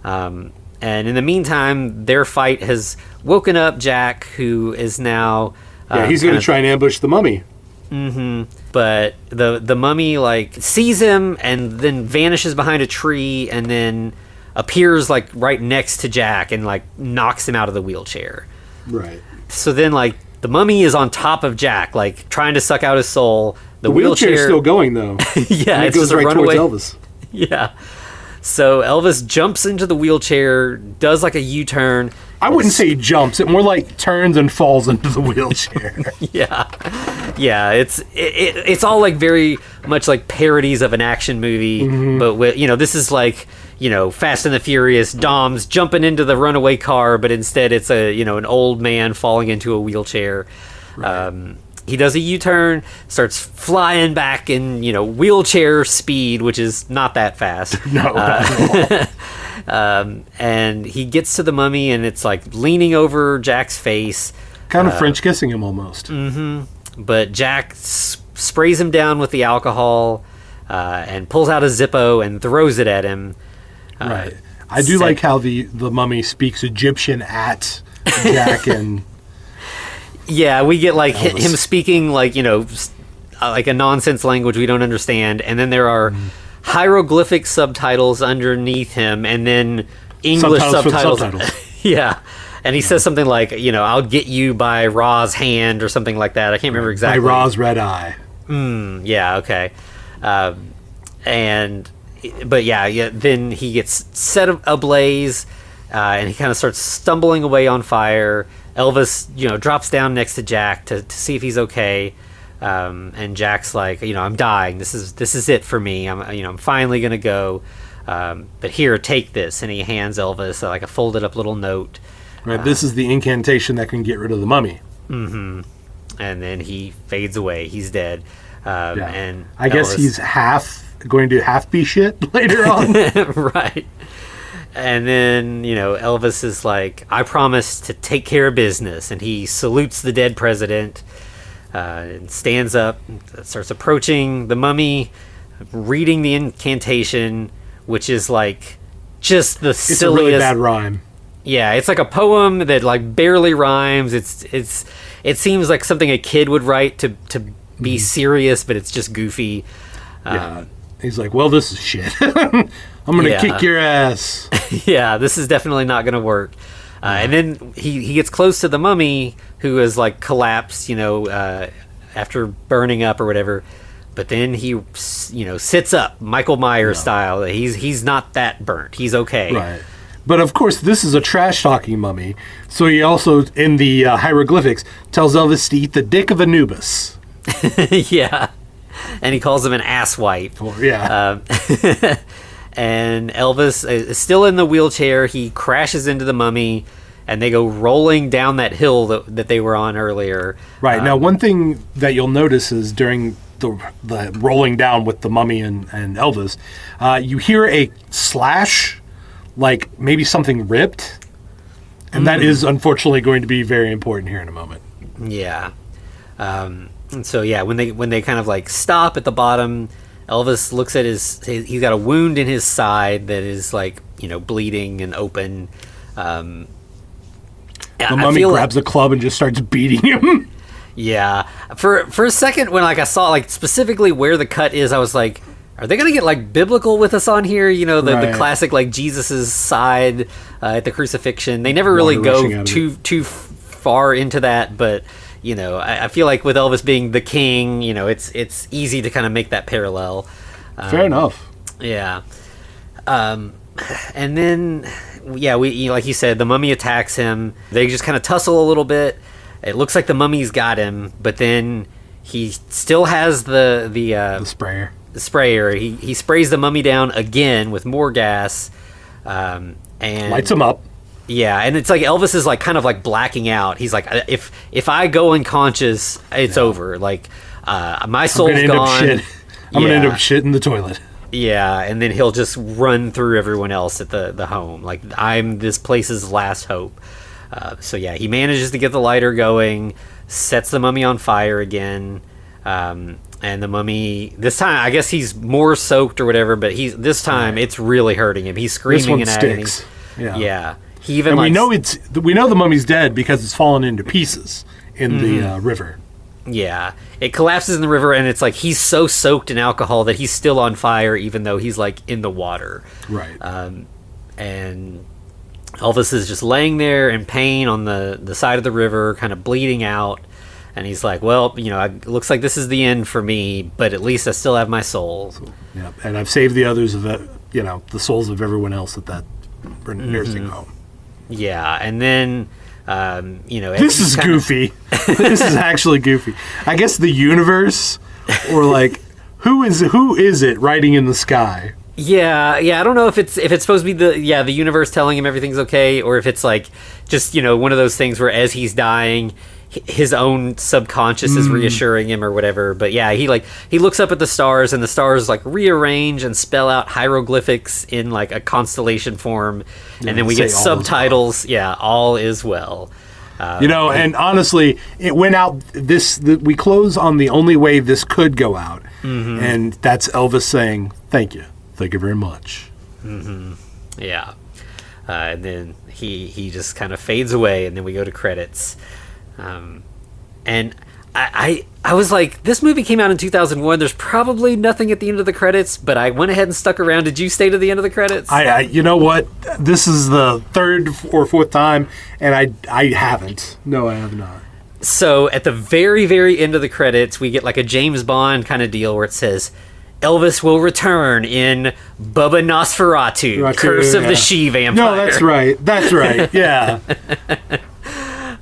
And in the meantime, their fight has woken up Jack, who is now... he's going to try and ambush the mummy. But the mummy, like, sees him and then vanishes behind a tree and then appears, like, right next to Jack and, like, knocks him out of the wheelchair. Right. So then, like, the mummy is on top of Jack, like, trying to suck out his soul. The wheelchair's still going, though. Yeah, and it goes right towards Elvis. Yeah. So Elvis jumps into the wheelchair, does, like, a U-turn. I wouldn't say he jumps. It more like turns and falls into the wheelchair. Yeah. It's all, like, very much like parodies of an action movie. But, this is like... Fast and the Furious, Dom's jumping into the runaway car, but instead it's an old man falling into a wheelchair. Right. He does a U-turn, starts flying back in, wheelchair speed, which is not that fast. No, not at all. And he gets to the mummy, and it's like leaning over Jack's face. Kind of French kissing him almost. But Jack sprays him down with the alcohol and pulls out a Zippo and throws it at him. Right. I do like how the mummy speaks Egyptian at Jack and... Yeah, we get, like, him speaking, like, like a nonsense language we don't understand, and then there are hieroglyphic subtitles underneath him, and then English subtitles. Yeah. And he says something like, I'll get you by Ra's hand or something like that. I can't remember exactly. By Ra's red eye. Yeah, okay. Then he gets set ablaze, and he kind of starts stumbling away on fire. Elvis, drops down next to Jack to see if he's okay. And Jack's like, I'm dying. This is it for me. I'm finally gonna go. But here, take this. And he hands Elvis like a folded up little note. Right. This is the incantation that can get rid of the mummy. And then he fades away. He's dead. And I guess he's going to half be shit later on. Right. And then, Elvis is like, I promise to take care of business. And he salutes the dead president and stands up, starts approaching the mummy, reading the incantation, which is like just the silliest. It's a really bad rhyme. Yeah, it's like a poem that like barely rhymes. It seems like something a kid would write to be serious, but it's just goofy. Yeah. He's like, well, this is shit. I'm going to kick your ass. Yeah, this is definitely not going to work. And then he gets close to the mummy, who is like collapsed, after burning up or whatever. But then he, sits up, Michael Myers style. He's not that burnt. He's okay. Right. But of course, this is a trash-talking mummy. So he also, in the hieroglyphics, tells Elvis to eat the dick of Anubis. Yeah. And he calls him an asswipe. Oh, yeah. And Elvis is still in the wheelchair. He crashes into the mummy, and they go rolling down that hill that they were on earlier. Right. Now, one thing that you'll notice is during the rolling down with the mummy and Elvis, you hear a slash, like maybe something ripped. And that is, unfortunately, going to be very important here in a moment. Yeah. And so, when they kind of like stop at the bottom, Elvis looks at he's got a wound in his side that is like, bleeding and open. The mummy grabs a club and just starts beating him. Yeah. For a second, when like I saw like specifically where the cut is, I was like, are they going to get like biblical with us on here? The classic like Jesus's side at the crucifixion. They never really go too far into that, but I feel like with Elvis being the king, it's easy to kind of make that parallel. Fair enough. Yeah. And then, we like you said, the mummy attacks him. They just kind of tussle a little bit. It looks like the mummy's got him, but then he still has the sprayer. The sprayer. He sprays the mummy down again with more gas, and lights him up. Yeah, and it's like Elvis is like kind of like blacking out. He's like, if I go unconscious, it's over. Like my soul's gone. I'm gonna end up shit in the toilet. Yeah, and then he'll just run through everyone else at the home. Like, I'm this place's last hope. So he manages to get the lighter going. sets the mummy on fire again. And the mummy, this time, I guess he's more soaked or whatever, but this time it's really hurting him. He's screaming in agony. Yeah. He even, and we know the mummy's dead because it's fallen into pieces in the river. Yeah. It collapses in the river, and it's like he's so soaked in alcohol that he's still on fire, even though he's like in the water. Right. And Elvis is just laying there in pain on the side of the river, kind of bleeding out. And he's like, well, it looks like this is the end for me, but at least I still have my soul. Yeah, and I've saved the others of the souls of everyone else at that nursing home. Yeah, and then, this is goofy. This is actually goofy. I guess the universe, or like, who is it riding in the sky? Yeah. I don't know if it's supposed to be the universe telling him everything's okay, or if it's like just one of those things where as he's dying, his own subconscious is reassuring him or whatever. But yeah, he looks up at the stars, and the stars like rearrange and spell out hieroglyphics in like a constellation form, and then we get subtitles. Yeah, all is well. And honestly, it went out. We close on the only way this could go out, and that's Elvis saying, "Thank you very much." Yeah, and then he just kind of fades away, and then we go to credits. And I was like, this movie came out in 2001. There's probably nothing at the end of the credits, but I went ahead and stuck around. Did you stay to the end of the credits? You know what? This is the third or fourth time, and I haven't. No, I have not. So at the very, very end of the credits, we get like a James Bond kind of deal where it says, Elvis will return in Bubba Nosferatu, Curse of the She-Vampire. No, that's right. Yeah.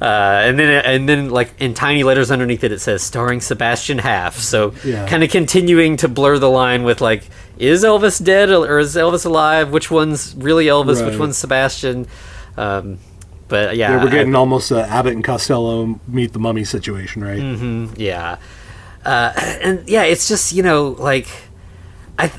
And then like in tiny letters underneath it says starring Sebastian Haff. So kind of continuing to blur the line with like, is Elvis dead or is Elvis alive? Which one's really Elvis? Right. Which one's Sebastian? But yeah, we're getting almost a Abbott and Costello meet the mummy situation, right? Yeah. And yeah, it's just, like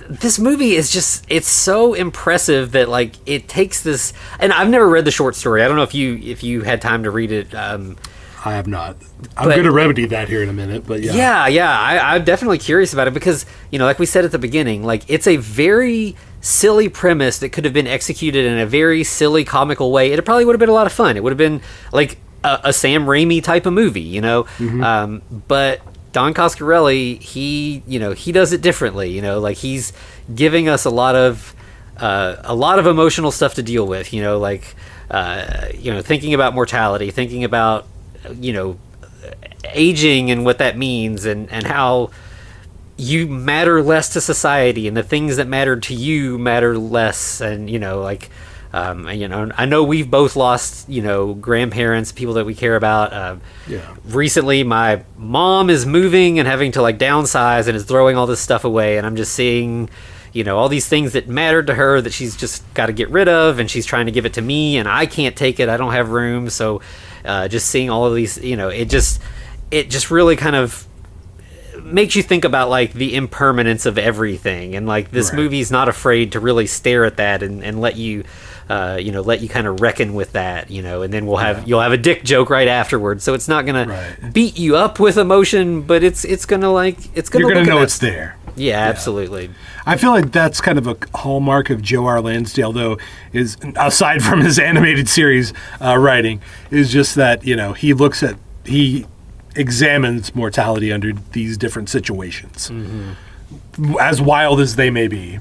this movie is just, it's so impressive that like it takes this, and I've never read the short story. I don't know if you had time to read it. I have not. I'm going to remedy that here in a minute, but yeah. I'm definitely curious about it because, like we said at the beginning, like it's a very silly premise that could have been executed in a very silly comical way. It probably would have been a lot of fun. It would have been like a Sam Raimi type of movie, but Don Coscarelli, he does it differently. Like he's giving us a lot of emotional stuff to deal with. Thinking about mortality, thinking about aging and what that means, and how you matter less to society, and the things that matter to you matter less, and I know we've both lost, grandparents, people that we care about. Recently, my mom is moving and having to like downsize and is throwing all this stuff away. And I'm just seeing, all these things that mattered to her that she's just got to get rid of. And she's trying to give it to me and I can't take it. I don't have room. So just seeing all of these, it just really kind of makes you think about like the impermanence of everything. And like this movie's not afraid to really stare at that and let you kind of reckon with that, and then you'll have a dick joke right afterwards. So it's not gonna beat you up with emotion, but it's gonna you're gonna know it's there. Yeah, absolutely. I feel like that's kind of a hallmark of Joe R. Lansdale, though, is aside from his animated series writing, is just that he examines mortality under these different situations, as wild as they may be.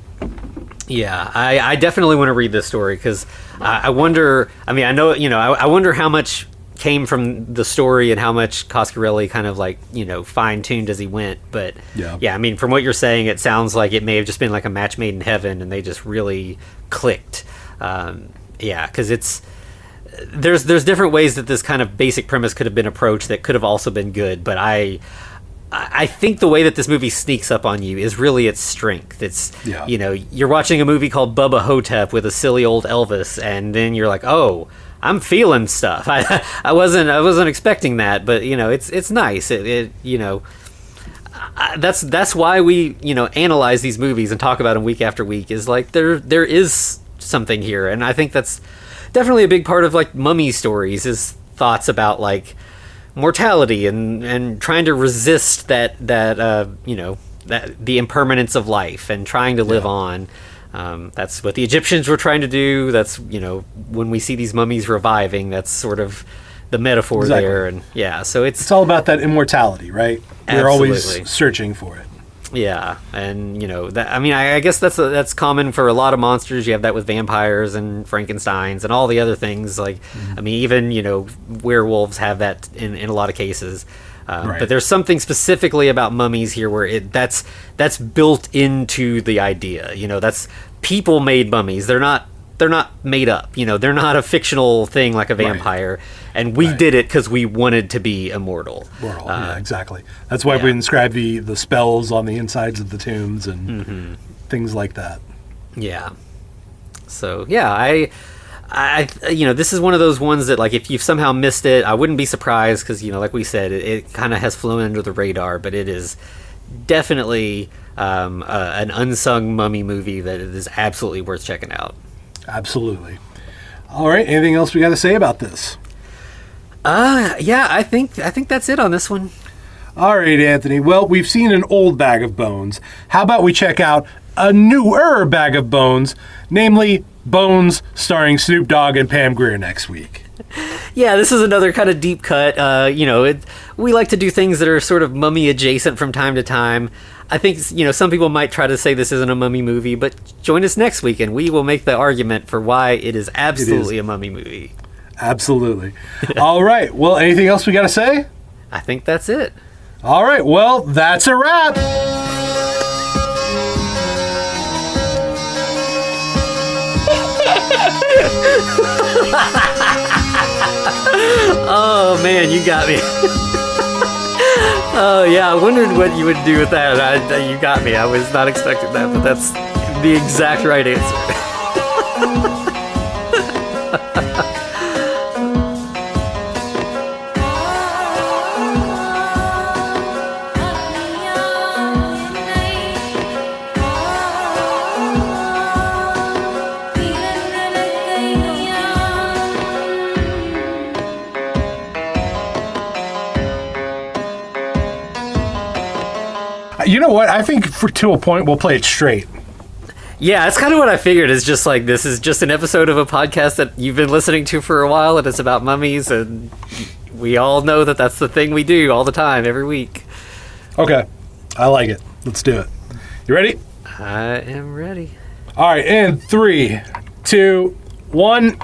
Yeah, I definitely want to read this story because I wonder. I mean, I wonder how much came from the story and how much Coscarelli kind of like fine tuned as he went. But yeah, I mean, from what you're saying, it sounds like it may have just been like a match made in heaven, and they just really clicked. Because there's different ways that this kind of basic premise could have been approached that could have also been good, but I think the way that this movie sneaks up on you is really its strength. It's, you're watching a movie called Bubba Ho-Tep with a silly old Elvis, and then you're like, oh, I'm feeling stuff. I wasn't expecting that, but it's nice. That's why we analyze these movies and talk about them week after week. Is like there is something here, and I think that's definitely a big part of like mummy stories is thoughts about like mortality and trying to resist that the impermanence of life and trying to live on. That's what the Egyptians were trying to do. That's, when we see these mummies reviving, that's sort of the metaphor there. And so it's all about that immortality, right? We're always searching for it. Yeah, and I guess that's common for a lot of monsters. You have that with vampires and Frankensteins and all the other things. Like, even werewolves have that in a lot of cases. Right. But there's something specifically about mummies here where that's built into the idea. That's people made mummies. They're not made up. They're not a fictional thing like a vampire. Right. And we did it because we wanted to be immortal. Yeah, exactly. That's why we inscribe the spells on the insides of the tombs and things like that. Yeah. So I this is one of those ones that, like, if you've somehow missed it, I wouldn't be surprised because, like we said, it kind of has flown under the radar, but it is definitely an unsung mummy movie that it is absolutely worth checking out. Absolutely. All right. Anything else we got to say about this? I think that's it on this one. All right, Anthony. Well, we've seen an old bag of bones. How about we check out a newer bag of bones, namely Bones, starring Snoop Dogg and Pam Grier next week. Yeah, this is another kind of deep cut. We like to do things that are sort of mummy adjacent from time to time. I think, some people might try to say this isn't a mummy movie, but join us next week and we will make the argument for why it is absolutely a mummy movie. Absolutely. All right. Well, anything else we got to say? I think that's it. All right. Well, that's a wrap. Oh, man, you got me. Oh, yeah, I wondered what you would do with that. You got me. I was not expecting that, but that's the exact right answer. You know what? I think to a point we'll play it straight. Yeah, that's kind of what I figured. It's just like, this is just an episode of a podcast that you've been listening to for a while, and it's about mummies, and we all know that that's the thing we do all the time, every week. Okay. I like it. Let's do it. You ready? I am ready. All right, and 3, 2, 1...